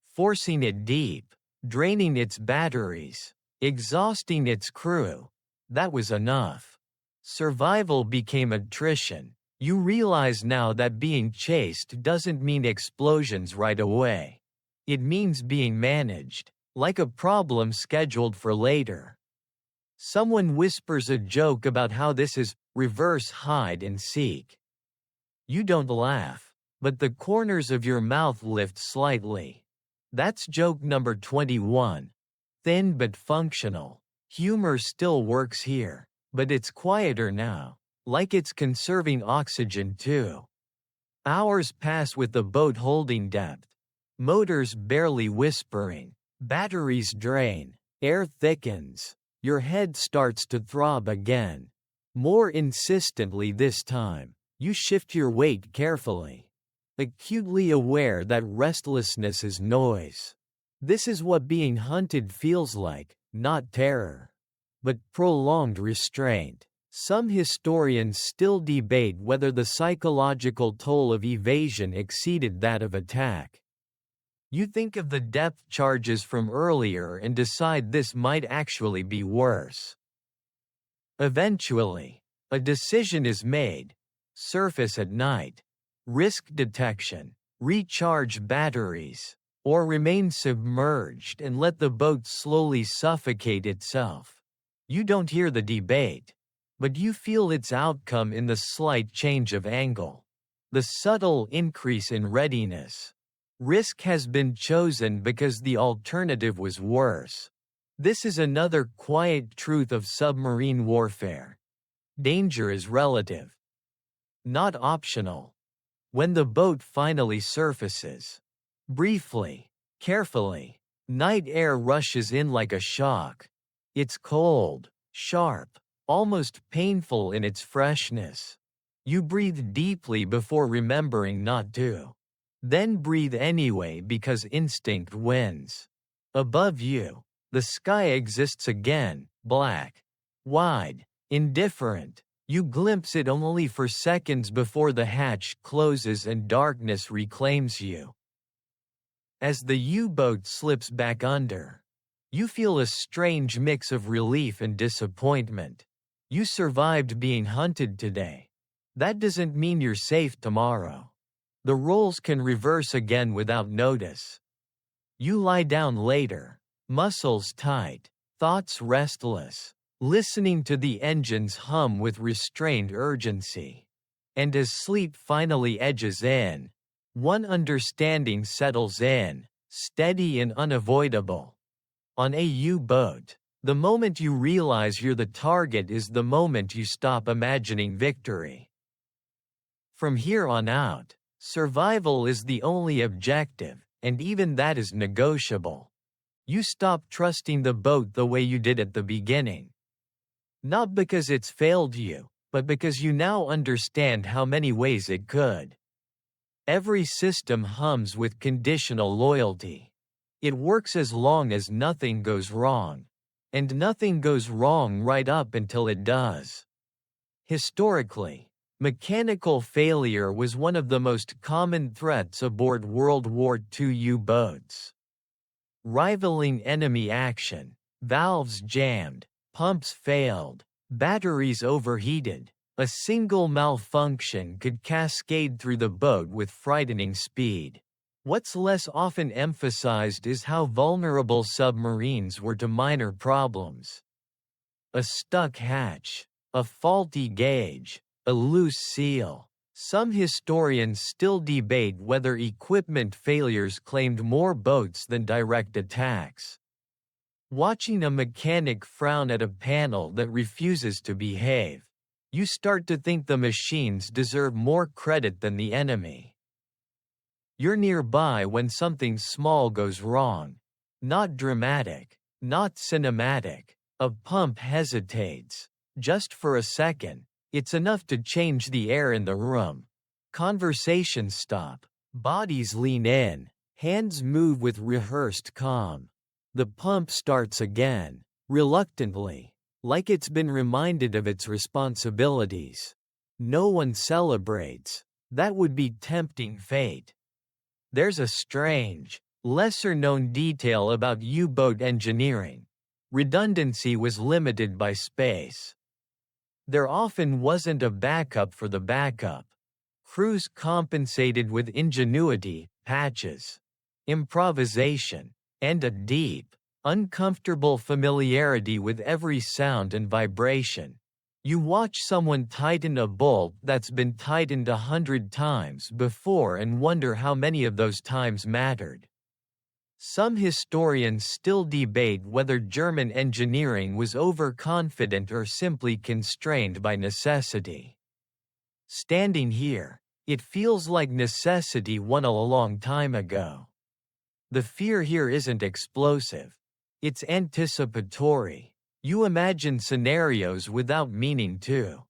Forcing it deep, draining its batteries, exhausting its crew, that was enough. Survival became attrition. You realize now that being chased doesn't mean explosions right away. It means being managed, like a problem scheduled for later. Someone whispers a joke about how this is reverse hide and seek. You don't laugh, but the corners of your mouth lift slightly. That's joke number 21. Thin but functional. Humor still works here, but it's quieter now, like it's conserving oxygen too. Hours pass with the boat holding depth. Motors barely whispering. Batteries drain. Air thickens. Your head starts to throb again. More insistently this time. You shift your weight carefully. Acutely aware that restlessness is noise. This is what being hunted feels like, not terror, but prolonged restraint. Some historians still debate whether the psychological toll of evasion exceeded that of attack. You think of the depth charges from earlier and decide this might actually be worse. Eventually, a decision is made. Surface at night. Risk detection. Recharge batteries. Or remain submerged and let the boat slowly suffocate itself. You don't hear the debate, but you feel its outcome in the slight change of angle. The subtle increase in readiness. Risk has been chosen because the alternative was worse. This is another quiet truth of submarine warfare. Danger is relative, not optional. When the boat finally surfaces, briefly, carefully, night air rushes in like a shock. It's cold, sharp, almost painful in its freshness. You breathe deeply before remembering not to. Then breathe anyway because instinct wins. Above you, the sky exists again, black, wide, indifferent. You glimpse it only for seconds before the hatch closes and darkness reclaims you. As the U-boat slips back under, you feel a strange mix of relief and disappointment. You survived being hunted today. That doesn't mean you're safe tomorrow. The roles can reverse again without notice. You lie down later, muscles tight, thoughts restless, listening to the engines hum with restrained urgency. And as sleep finally edges in, one understanding settles in, steady and unavoidable. On a U-boat, the moment you realize you're the target is the moment you stop imagining victory. From here on out, survival is the only objective, and even that is negotiable. You stop trusting the boat the way you did at the beginning. Not because it's failed you, but because you now understand how many ways it could. Every system hums with conditional loyalty. It works as long as nothing goes wrong. And nothing goes wrong right up until it does. Historically, mechanical failure was one of the most common threats aboard World War II U-boats. Rivaling enemy action, valves jammed, pumps failed, batteries overheated. A single malfunction could cascade through the boat with frightening speed. What's less often emphasized is how vulnerable submarines were to minor problems. A stuck hatch, a faulty gauge, a loose seal. Some historians still debate whether equipment failures claimed more boats than direct attacks. Watching a mechanic frown at a panel that refuses to behave, you start to think the machines deserve more credit than the enemy. You're nearby when something small goes wrong. Not dramatic, not cinematic. A pump hesitates. Just for a second. It's enough to change the air in the room. Conversations stop. Bodies lean in. Hands move with rehearsed calm. The pump starts again, reluctantly, like it's been reminded of its responsibilities. No one celebrates. That would be tempting fate. There's a strange, lesser-known detail about U-boat engineering. Redundancy was limited by space. There often wasn't a backup for the backup. Crews compensated with ingenuity, patches, improvisation, and a deep, uncomfortable familiarity with every sound and vibration. You watch someone tighten a bolt that's been tightened 100 times before and wonder how many of those times mattered. Some historians still debate whether German engineering was overconfident or simply constrained by necessity. Standing here, it feels like necessity won a long time ago. The fear here isn't explosive. It's anticipatory. You imagine scenarios without meaning to.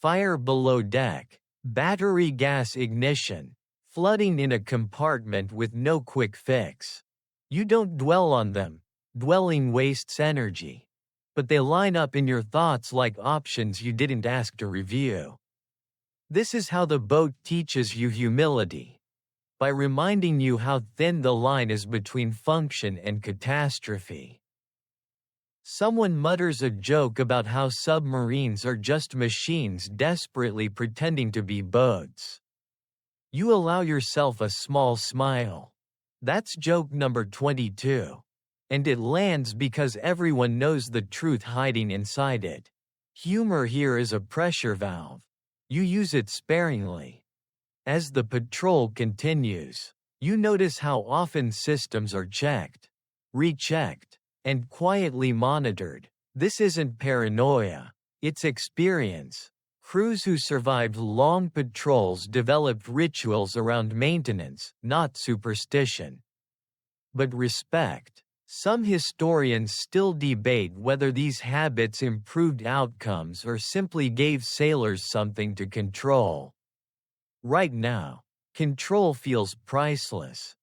Fire below deck, battery gas ignition, flooding in a compartment with no quick fix. You don't dwell on them. Dwelling wastes energy. But they line up in your thoughts like options you didn't ask to review. This is how the boat teaches you humility. By reminding you how thin the line is between function and catastrophe. Someone mutters a joke about how submarines are just machines desperately pretending to be boats. You allow yourself a small smile. That's joke number 22. And it lands because everyone knows the truth hiding inside it. Humor here is a pressure valve. You use it sparingly. As the patrol continues, you notice how often systems are checked, rechecked, and quietly monitored. This isn't paranoia, it's experience. Crews who survived long patrols developed rituals around maintenance, not superstition. But respect. Some historians still debate whether these habits improved outcomes or simply gave sailors something to control. Right now, control feels priceless.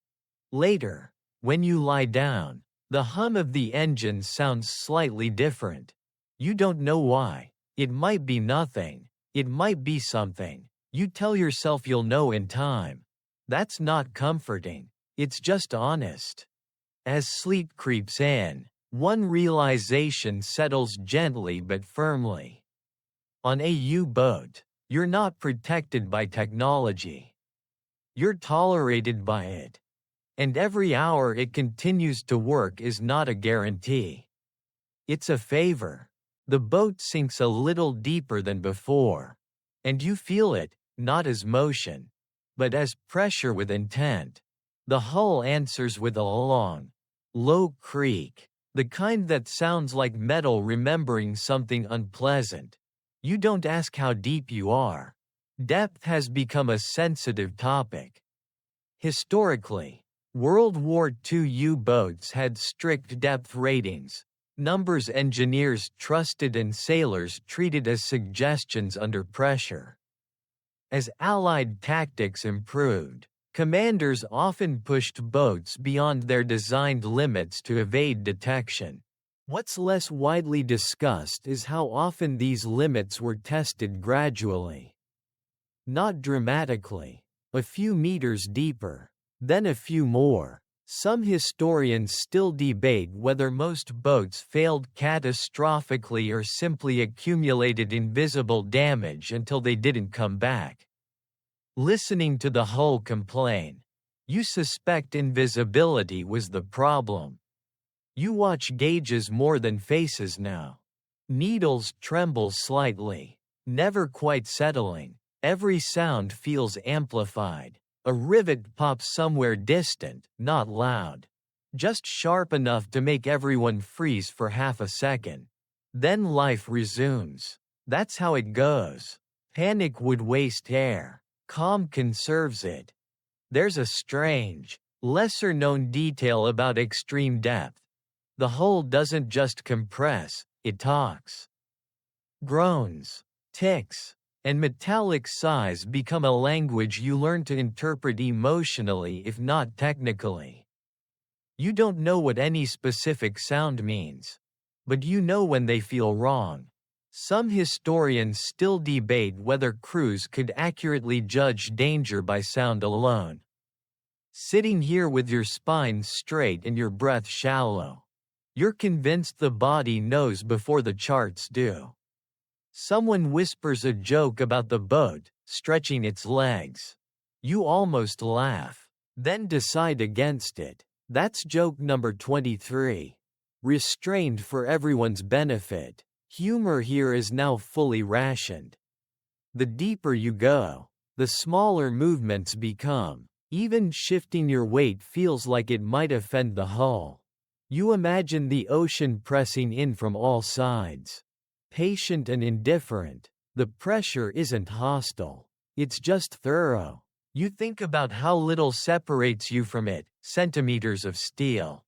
Later, when you lie down, the hum of the engine sounds slightly different. You don't know why. It might be nothing. It might be something. You tell yourself you'll know in time. That's not comforting. It's just honest. As sleep creeps in, one realization settles gently but firmly. On a U-boat, you're not protected by technology. You're tolerated by it. And every hour it continues to work is not a guarantee. It's a favor. The boat sinks a little deeper than before. And you feel it, not as motion, but as pressure with intent. The hull answers with a long, low creak, the kind that sounds like metal remembering something unpleasant. You don't ask how deep you are. Depth has become a sensitive topic. Historically, World War II U-boats had strict depth ratings, numbers engineers trusted and sailors treated as suggestions under pressure. As Allied tactics improved, commanders often pushed boats beyond their designed limits to evade detection. What's less widely discussed is how often these limits were tested gradually. Not dramatically, a few meters deeper, then a few more. Some historians still debate whether most boats failed catastrophically or simply accumulated invisible damage until they didn't come back. Listening to the hull complain, you suspect invisibility was the problem. You watch gauges more than faces now. Needles tremble slightly, never quite settling. Every sound feels amplified. A rivet pops somewhere distant, not loud. Just sharp enough to make everyone freeze for half a second. Then life resumes. That's how it goes. Panic would waste air. Calm conserves it. There's a strange, lesser-known detail about extreme depth. The hull doesn't just compress, it talks. Groans, ticks, and metallic sighs become a language you learn to interpret emotionally if not technically. You don't know what any specific sound means, but you know when they feel wrong. Some historians still debate whether crews could accurately judge danger by sound alone. Sitting here with your spine straight and your breath shallow, you're convinced the body knows before the charts do. Someone whispers a joke about the boat stretching its legs. You almost laugh, then decide against it. That's joke number 23. Restrained for everyone's benefit. Humor here is now fully rationed. The deeper you go, the smaller movements become. Even shifting your weight feels like it might offend the hull. You imagine the ocean pressing in from all sides. Patient and indifferent, the pressure isn't hostile. It's just thorough. You think about how little separates you from it, centimeters of steel.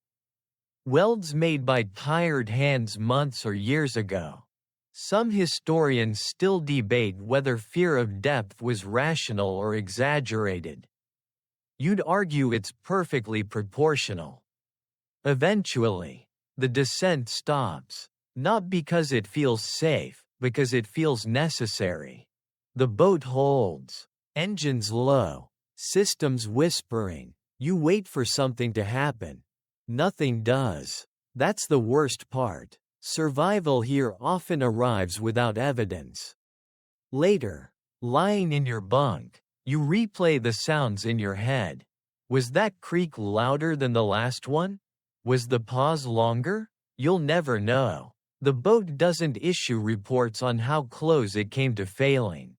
Welds made by tired hands months or years ago. Some historians still debate whether fear of depth was rational or exaggerated. You'd argue it's perfectly proportional. Eventually, the descent stops, not because it feels safe, because it feels necessary. The boat holds, engines low, systems whispering. You wait for something to happen. Nothing does. That's the worst part. Survival here often arrives without evidence. Later, lying in your bunk, you replay the sounds in your head. Was that creak louder than the last one? Was the pause longer? You'll never know. The boat doesn't issue reports on how close it came to failing.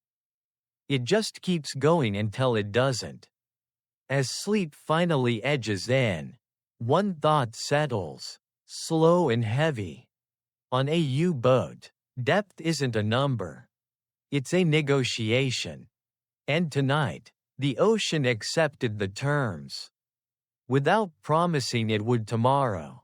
It just keeps going until it doesn't. As sleep finally edges in, one thought settles, slow and heavy. On a U-boat, depth isn't a number. It's a negotiation. And tonight, the ocean accepted the terms. Without promising it would tomorrow.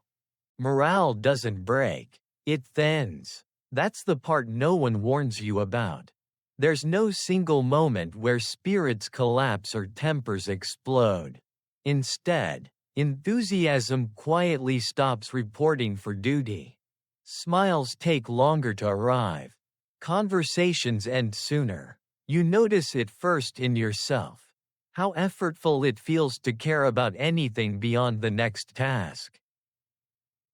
Morale doesn't break, it thins. That's the part no one warns you about. There's no single moment where spirits collapse or tempers explode. Instead, enthusiasm quietly stops reporting for duty. Smiles take longer to arrive. Conversations end sooner. You notice it first in yourself. How effortful it feels to care about anything beyond the next task.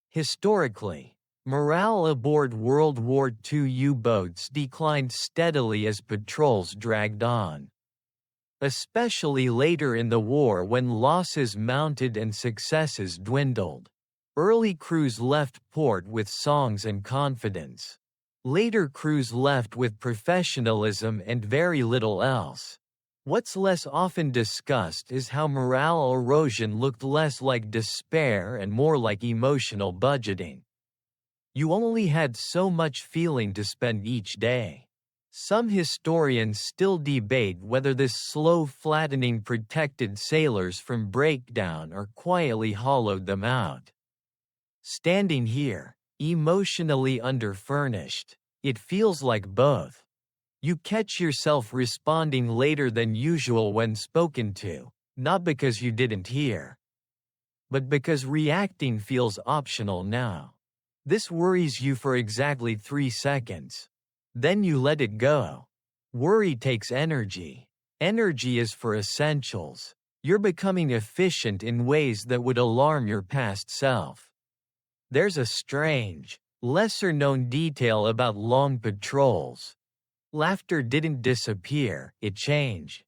Historically, morale aboard World War II U-boats declined steadily as patrols dragged on. Especially later in the war when losses mounted and successes dwindled. Early crews left port with songs and confidence. Later crews left with professionalism and very little else. What's less often discussed is how morale erosion looked less like despair and more like emotional budgeting. You only had so much feeling to spend each day. Some historians still debate whether this slow flattening protected sailors from breakdown or quietly hollowed them out. Standing here, emotionally underfurnished, it feels like both. You catch yourself responding later than usual when spoken to, not because you didn't hear, but because reacting feels optional now. This worries you for exactly 3 seconds. Then you let it go. Worry takes energy. Energy is for essentials. You're becoming efficient in ways that would alarm your past self. There's a strange, lesser-known detail about long patrols. Laughter didn't disappear, it changed.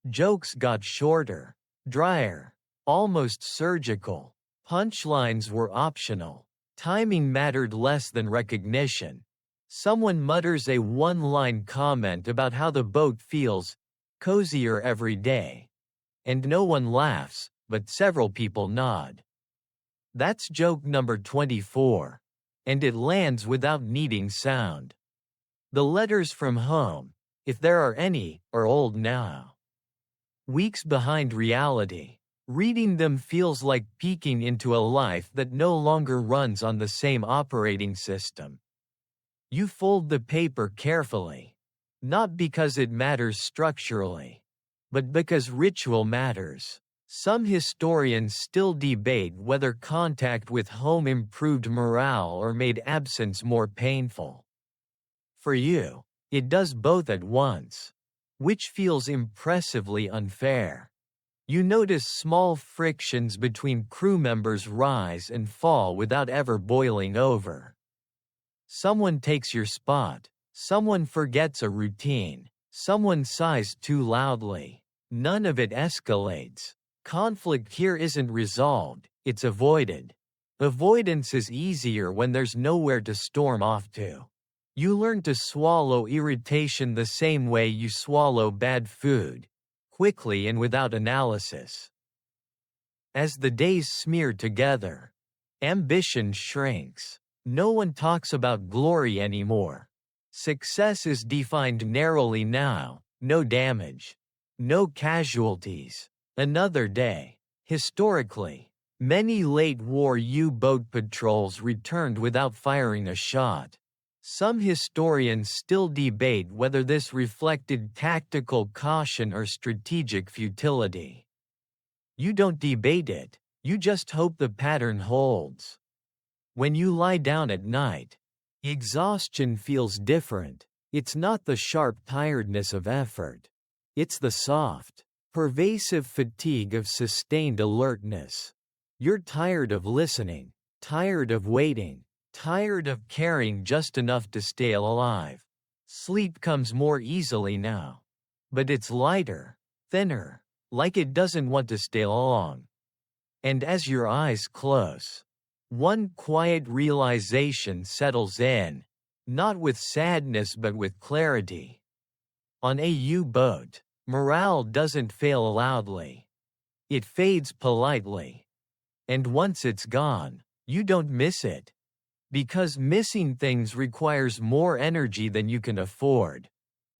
Jokes got shorter, drier, almost surgical. Punchlines were optional. Timing mattered less than recognition. Someone mutters a one-line comment about how the boat feels cozier every day. And no one laughs, but several people nod. That's joke number 24. And it lands without needing sound. The letters from home, if there are any, are old now. Weeks behind reality. Reading them feels like peeking into a life that no longer runs on the same operating system. You fold the paper carefully. Not because it matters structurally, but because ritual matters. Some historians still debate whether contact with home improved morale or made absence more painful. For you, it does both at once, which feels impressively unfair. You notice small frictions between crew members rise and fall without ever boiling over. Someone takes your spot, someone forgets a routine, someone sighs too loudly. None of it escalates. Conflict here isn't resolved, it's avoided. Avoidance is easier when there's nowhere to storm off to. You learn to swallow irritation the same way you swallow bad food, quickly and without analysis. As the days smear together, ambition shrinks. No one talks about glory anymore. Success is defined narrowly now, no damage, no casualties. Another day. Historically, many late-war U-boat patrols returned without firing a shot. Some historians still debate whether this reflected tactical caution or strategic futility. You don't debate it, you just hope the pattern holds. When you lie down at night, exhaustion feels different. It's not the sharp tiredness of effort. It's the soft, pervasive fatigue of sustained alertness. You're tired of listening, tired of waiting, tired of caring just enough to stay alive. Sleep comes more easily now. But it's lighter, thinner, like it doesn't want to stay long. And as your eyes close, one quiet realization settles in, not with sadness but with clarity. On a U-boat, morale doesn't fail loudly. It fades politely. And once it's gone, you don't miss it. Because missing things requires more energy than you can afford.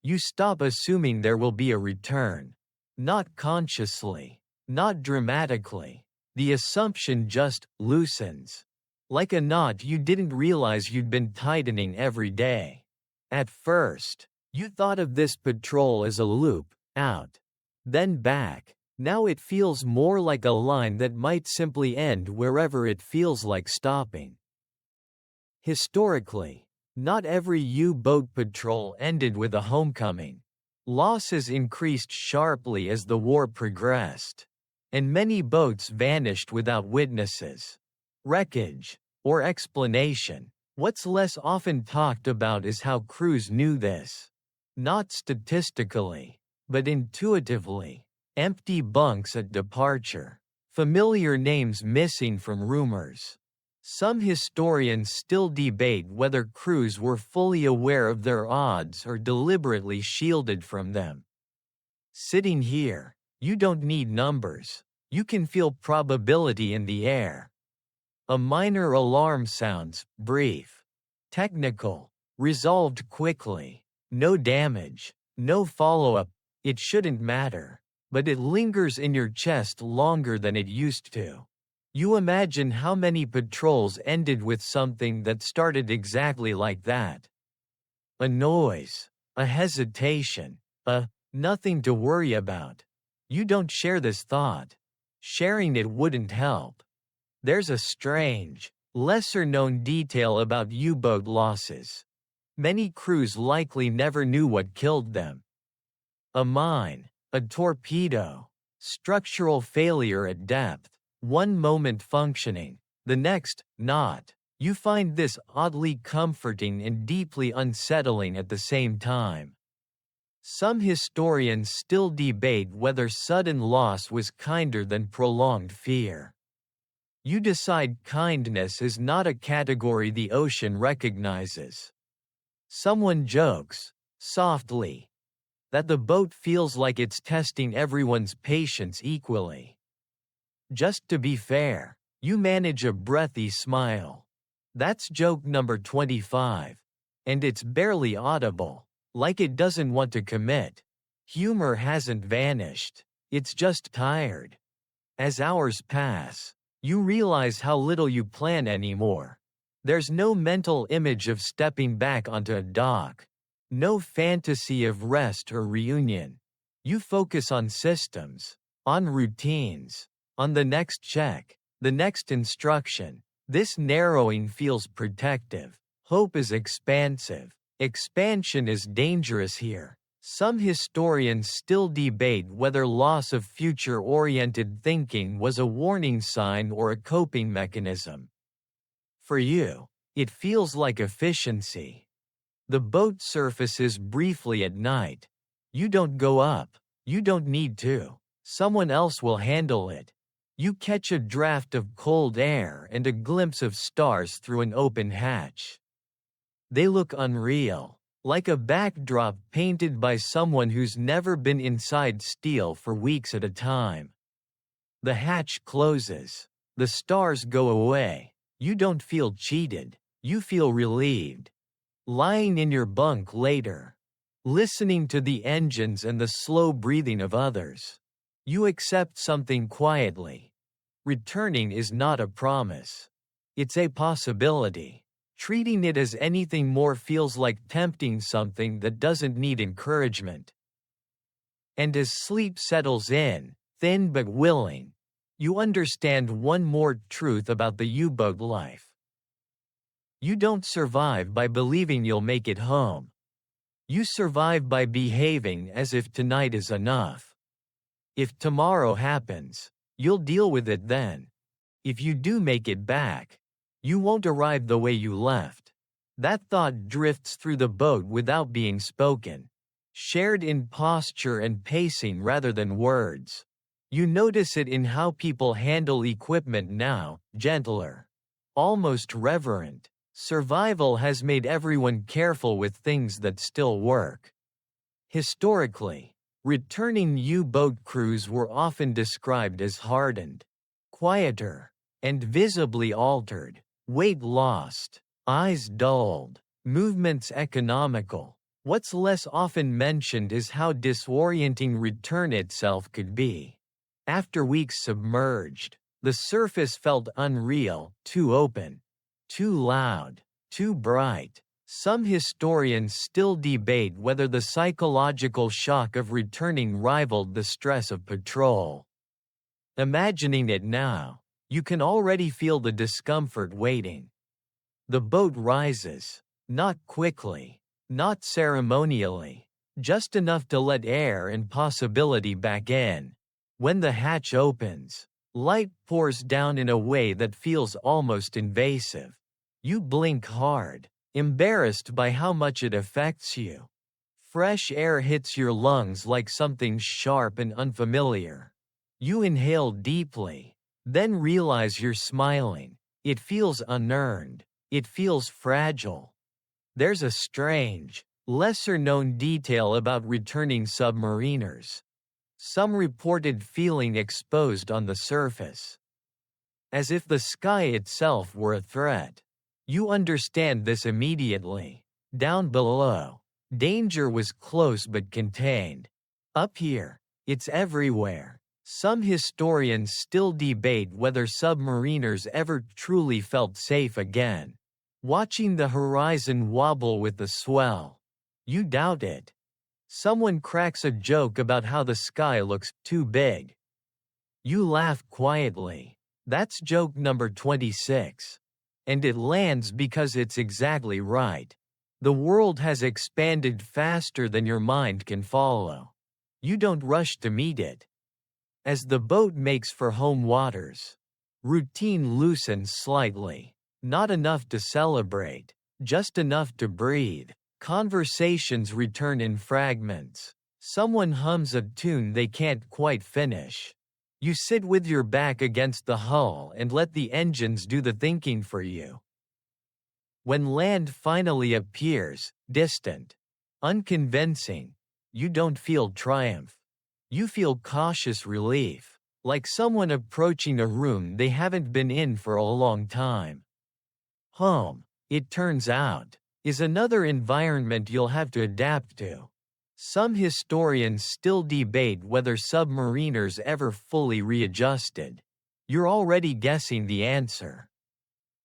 You stop assuming there will be a return. Not consciously, not dramatically. The assumption just loosens. Like a knot you didn't realize you'd been tightening every day. At first, you thought of this patrol as a loop, out, then back. Now it feels more like a line that might simply end wherever it feels like stopping. Historically, not every U-boat patrol ended with a homecoming. Losses increased sharply as the war progressed, and many boats vanished without witnesses, wreckage, or explanation. What's less often talked about is how crews knew this. Not statistically, but intuitively. Empty bunks at departure. Familiar names missing from rumors. Some historians still debate whether crews were fully aware of their odds or deliberately shielded from them. Sitting here, you don't need numbers. You can feel probability in the air. A minor alarm sounds, brief, technical, resolved quickly, no damage, no follow-up. It shouldn't matter, but it lingers in your chest longer than it used to. You imagine how many patrols ended with something that started exactly like that. A noise, a hesitation, a nothing to worry about. You don't share this thought. Sharing it wouldn't help. There's a strange, lesser-known detail about U-boat losses. Many crews likely never knew what killed them. A mine, a torpedo, structural failure at depth, one moment functioning, the next, not. You find this oddly comforting and deeply unsettling at the same time. Some historians still debate whether sudden loss was kinder than prolonged fear. You decide kindness is not a category the ocean recognizes. Someone jokes, softly, that the boat feels like it's testing everyone's patience equally. Just to be fair, you manage a breathy smile. That's joke number 25. And it's barely audible, like it doesn't want to commit. Humor hasn't vanished, it's just tired. As hours pass, you realize how little you plan anymore. There's no mental image of stepping back onto a dock. No fantasy of rest or reunion. You focus on systems, on routines, on the next check, the next instruction. This narrowing feels protective. Hope is expansive. Expansion is dangerous here. Some historians still debate whether loss of future-oriented thinking was a warning sign or a coping mechanism. For you, it feels like efficiency. The boat surfaces briefly at night. You don't go up. You don't need to. Someone else will handle it. You catch a draft of cold air and a glimpse of stars through an open hatch. They look unreal, like a backdrop painted by someone who's never been inside steel for weeks at a time. The hatch closes. The stars go away. You don't feel cheated. You feel relieved. Lying in your bunk later, listening to the engines and the slow breathing of others, you accept something quietly. Returning is not a promise. It's a possibility. Treating it as anything more feels like tempting something that doesn't need encouragement. And as sleep settles in, thin but willing, you understand one more truth about the U-boat life. You don't survive by believing you'll make it home. You survive by behaving as if tonight is enough. If tomorrow happens, you'll deal with it then. If you do make it back, you won't arrive the way you left. That thought drifts through the boat without being spoken, shared in posture and pacing rather than words. You notice it in how people handle equipment now, gentler, almost reverent. Survival has made everyone careful with things that still work. Historically, returning U-boat crews were often described as hardened, quieter, and visibly altered. Weight lost, eyes dulled, movements economical. What's less often mentioned is how disorienting return itself could be. After weeks submerged, the surface felt unreal, too open, too loud, too bright. Some historians still debate whether the psychological shock of returning rivaled the stress of patrol. Imagining it now, you can already feel the discomfort waiting. The boat rises, not quickly, not ceremonially, just enough to let air and possibility back in. When the hatch opens, light pours down in a way that feels almost invasive. You blink hard, embarrassed by how much it affects you. Fresh air hits your lungs like something sharp and unfamiliar. You inhale deeply, then realize you're smiling. It feels unearned. It feels fragile. There's a strange, lesser-known detail about returning submariners. Some reported feeling exposed on the surface, as if the sky itself were a threat. You understand this immediately. Down below, danger was close but contained. Up here, it's everywhere. Some historians still debate whether submariners ever truly felt safe again. Watching the horizon wobble with the swell. You doubt it. Someone cracks a joke about how the sky looks too big. You laugh quietly. That's joke number 26. And it lands because it's exactly right. The world has expanded faster than your mind can follow. You don't rush to meet it. As the boat makes for home waters, routine loosens slightly. Not enough to celebrate, just enough to breathe. Conversations return in fragments. Someone hums a tune they can't quite finish. You sit with your back against the hull and let the engines do the thinking for you. When land finally appears, distant, unconvincing, you don't feel triumph. You feel cautious relief, like someone approaching a room they haven't been in for a long time. Home, it turns out, is another environment you'll have to adapt to. Some historians still debate whether submariners ever fully readjusted. You're already guessing the answer.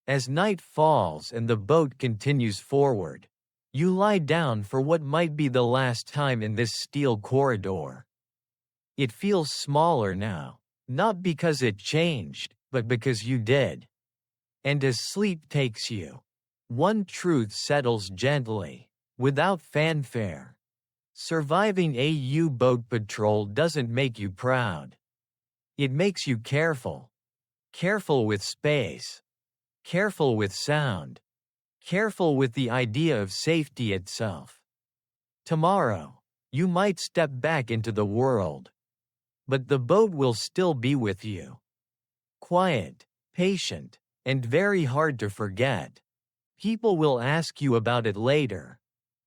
As night falls and the boat continues forward, you lie down for what might be the last time in this steel corridor. It feels smaller now, not because it changed, but because you did. And as sleep takes you, one truth settles gently, without fanfare. Surviving a U-boat patrol doesn't make you proud. It makes you careful. Careful with space. Careful with sound. Careful with the idea of safety itself. Tomorrow, you might step back into the world. But the boat will still be with you. Quiet, patient, and very hard to forget. People will ask you about it later.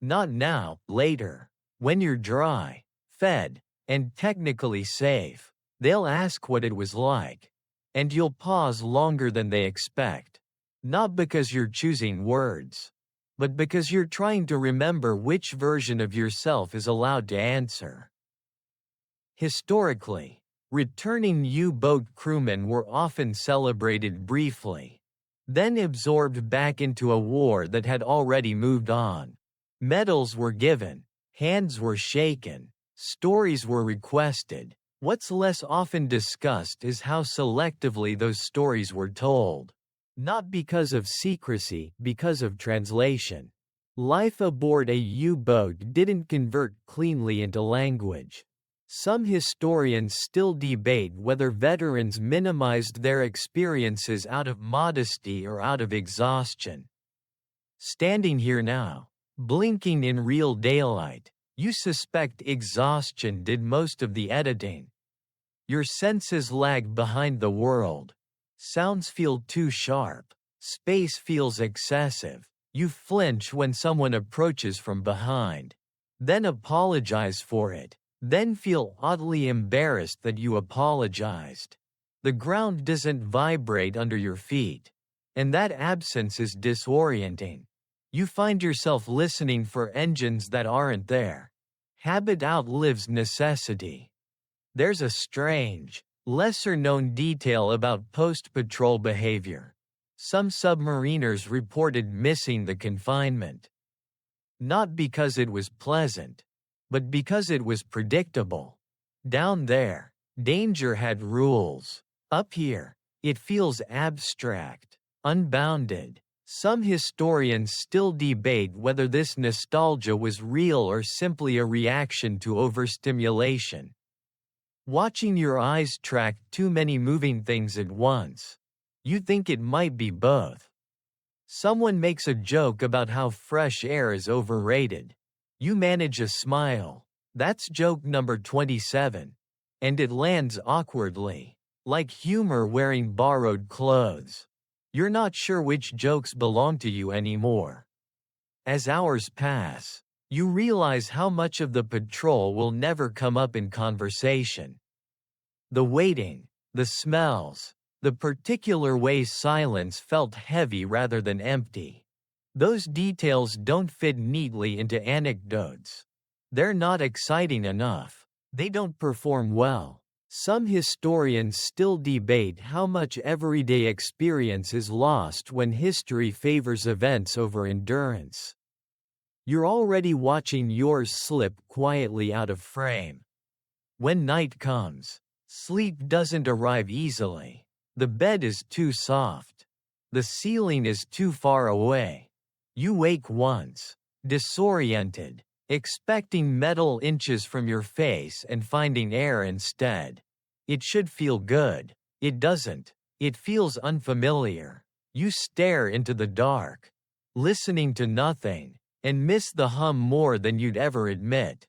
Not now, later. When you're dry, fed, and technically safe, they'll ask what it was like. And you'll pause longer than they expect. Not because you're choosing words, but because you're trying to remember which version of yourself is allowed to answer. Historically, returning U-boat crewmen were often celebrated briefly, then absorbed back into a war that had already moved on. Medals were given, hands were shaken, stories were requested. What's less often discussed is how selectively those stories were told. Not because of secrecy, because of translation. Life aboard a U-boat didn't convert cleanly into language. Some historians still debate whether veterans minimized their experiences out of modesty or out of exhaustion. Standing here now, blinking in real daylight, you suspect exhaustion did most of the editing. Your senses lag behind the world. Sounds feel too sharp. Space feels excessive. You flinch when someone approaches from behind. Then apologize for it. Then feel oddly embarrassed that you apologized. The ground doesn't vibrate under your feet. And that absence is disorienting. You find yourself listening for engines that aren't there. Habit outlives necessity. There's a strange, lesser-known detail about post-patrol behavior. Some submariners reported missing the confinement. Not because it was pleasant, but because it was predictable. Down there, danger had rules. Up here, it feels abstract, unbounded. Some historians still debate whether this nostalgia was real or simply a reaction to overstimulation. Watching your eyes track too many moving things at once. You think it might be both. Someone makes a joke about how fresh air is overrated. You manage a smile. That's joke number 27. And it lands awkwardly. Like humor wearing borrowed clothes. You're not sure which jokes belong to you anymore. As hours pass, you realize how much of the patrol will never come up in conversation. The waiting, the smells, the particular way silence felt heavy rather than empty. Those details don't fit neatly into anecdotes. They're not exciting enough. They don't perform well. Some historians still debate how much everyday experience is lost when history favors events over endurance. You're already watching yours slip quietly out of frame. When night comes, sleep doesn't arrive easily. The bed is too soft. The ceiling is too far away. You wake once, disoriented, expecting metal inches from your face and finding air instead. It should feel good. It doesn't. It feels unfamiliar. You stare into the dark, listening to nothing, and miss the hum more than you'd ever admit.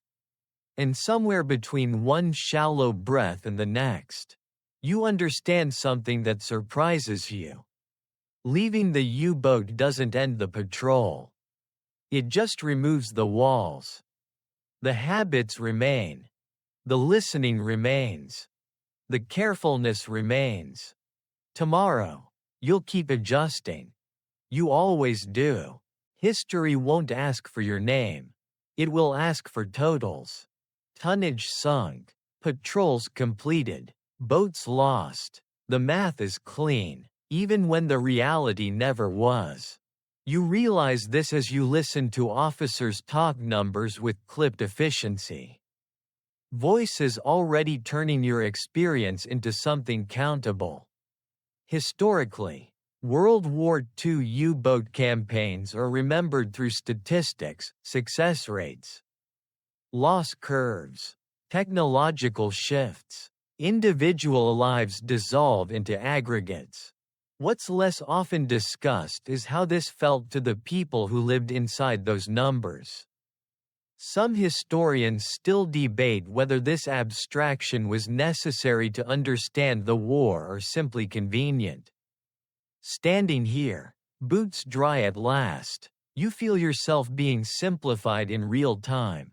And somewhere between one shallow breath and the next, you understand something that surprises you. Leaving the U-boat doesn't end the patrol. It just removes the walls. The habits remain. The listening remains. The carefulness remains. Tomorrow, you'll keep adjusting. You always do. History won't ask for your name. It will ask for totals. Tonnage sunk. Patrols completed. Boats lost. The math is clean, even when the reality never was. You realize this as you listen to officers talk numbers with clipped efficiency. Voices already turning your experience into something countable. Historically, World War II U-boat campaigns are remembered through statistics, success rates, loss curves, technological shifts. Individual lives dissolve into aggregates. What's less often discussed is how this felt to the people who lived inside those numbers. Some historians still debate whether this abstraction was necessary to understand the war or simply convenient. Standing here, boots dry at last, you feel yourself being simplified in real time.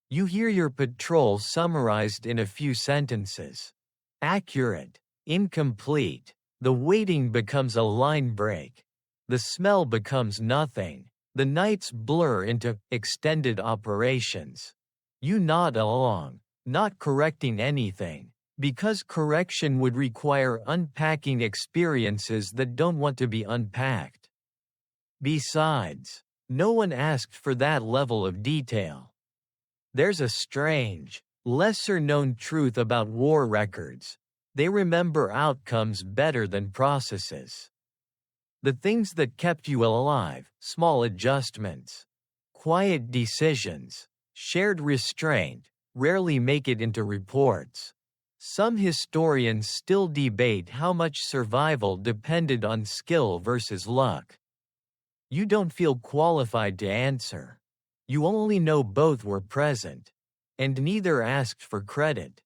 You hear your patrol summarized in a few sentences. Accurate, incomplete. The waiting becomes a line break. The smell becomes nothing. The nights blur into extended operations. You nod along, not correcting anything, because correction would require unpacking experiences that don't want to be unpacked. Besides, no one asked for that level of detail. There's a strange, lesser-known truth about war records. They remember outcomes better than processes. The things that kept you alive, small adjustments, quiet decisions, shared restraint, rarely make it into reports. Some historians still debate how much survival depended on skill versus luck. You don't feel qualified to answer. You only know both were present, and neither asked for credit.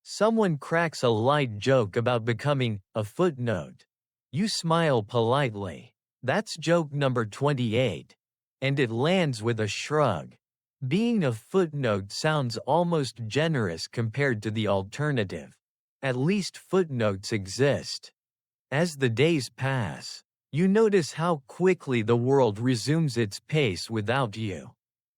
Someone cracks a light joke about becoming a footnote. You smile politely. That's joke number 28. And it lands with a shrug. Being a footnote sounds almost generous compared to the alternative. At least footnotes exist. As the days pass, you notice how quickly the world resumes its pace without you.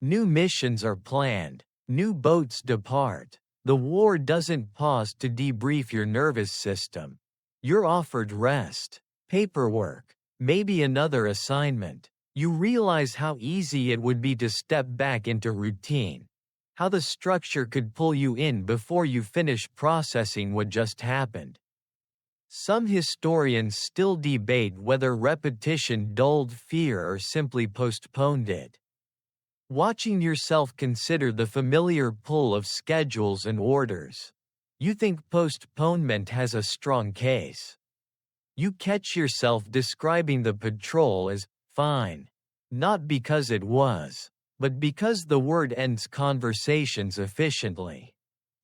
New missions are planned. New boats depart. The war doesn't pause to debrief your nervous system. You're offered rest, paperwork, maybe another assignment. You realize how easy it would be to step back into routine. How the structure could pull you in before you finish processing what just happened. Some historians still debate whether repetition dulled fear or simply postponed it. Watching yourself consider the familiar pull of schedules and orders. You think postponement has a strong case. You catch yourself describing the patrol as fine. Not because it was, but because the word ends conversations efficiently.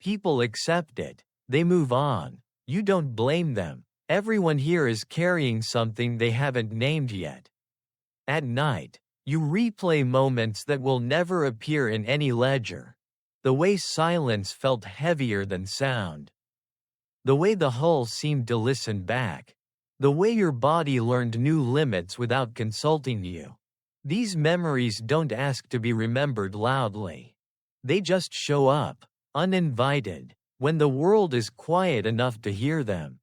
People accept it. They move on. You don't blame them. Everyone here is carrying something they haven't named yet. At night, you replay moments that will never appear in any ledger. The way silence felt heavier than sound. The way the hull seemed to listen back. The way your body learned new limits without consulting you. These memories don't ask to be remembered loudly. They just show up, uninvited, when the world is quiet enough to hear them.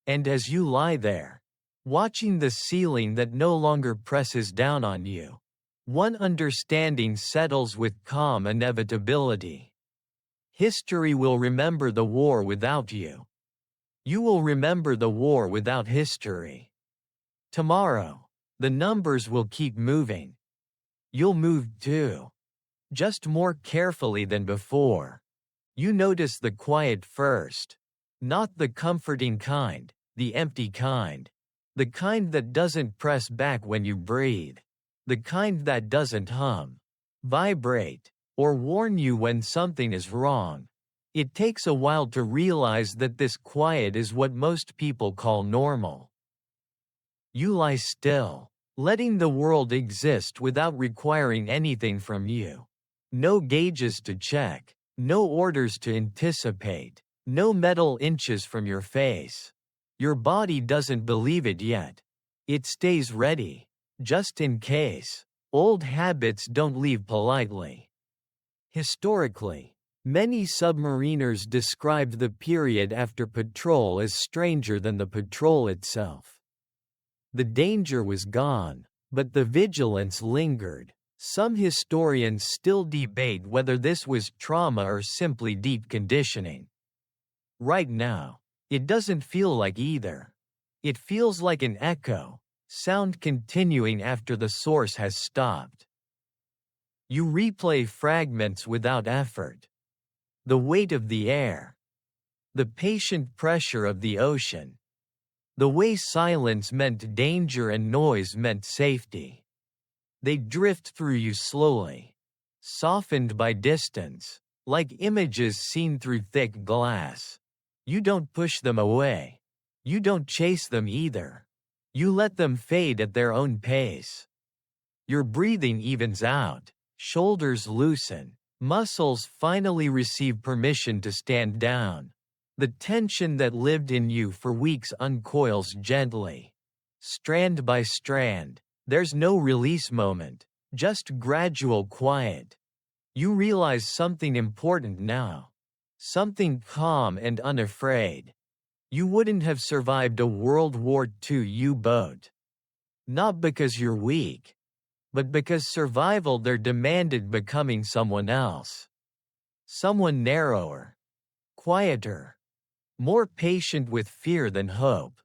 And as you lie there, watching the ceiling that no longer presses down on you, one understanding settles with calm inevitability. History will remember the war without you. You will remember the war without history. Tomorrow, the numbers will keep moving. You'll move too. Just more carefully than before. You notice the quiet first. Not the comforting kind, the empty kind. The kind that doesn't press back when you breathe. The kind that doesn't hum, vibrate, or warn you when something is wrong. It takes a while to realize that this quiet is what most people call normal. You lie still, letting the world exist without requiring anything from you. No gauges to check, no orders to anticipate, no metal inches from your face. Your body doesn't believe it yet. It stays ready, just in case. Old habits don't leave politely. Historically, many submariners described the period after patrol as stranger than the patrol itself. The danger was gone, but the vigilance lingered. Some historians still debate whether this was trauma or simply deep conditioning. Right now, it doesn't feel like either. It feels like an echo, sound continuing after the source has stopped. You replay fragments without effort. The weight of the air. The patient pressure of the ocean. The way silence meant danger and noise meant safety. They drift through you slowly, softened by distance, like images seen through thick glass. You don't push them away. You don't chase them either. You let them fade at their own pace. Your breathing evens out, shoulders loosen, muscles finally receive permission to stand down. The tension that lived in you for weeks uncoils gently. Strand by strand, there's no release moment, just gradual quiet. You realize something important now. Something calm and unafraid. You wouldn't have survived a World War II U-boat. Not because you're weak, but because survival there demanded becoming someone else. Someone narrower, quieter, more patient with fear than hope.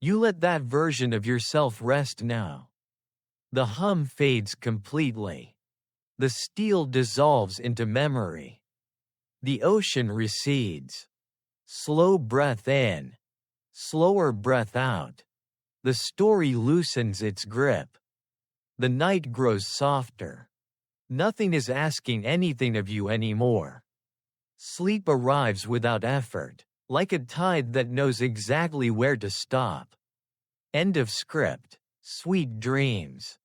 You let that version of yourself rest now. The hum fades completely. The steel dissolves into memory. The ocean recedes. Slow breath in. Slower breath out. The story loosens its grip. The night grows softer. Nothing is asking anything of you anymore. Sleep arrives without effort, like a tide that knows exactly where to stop. End of script. Sweet dreams.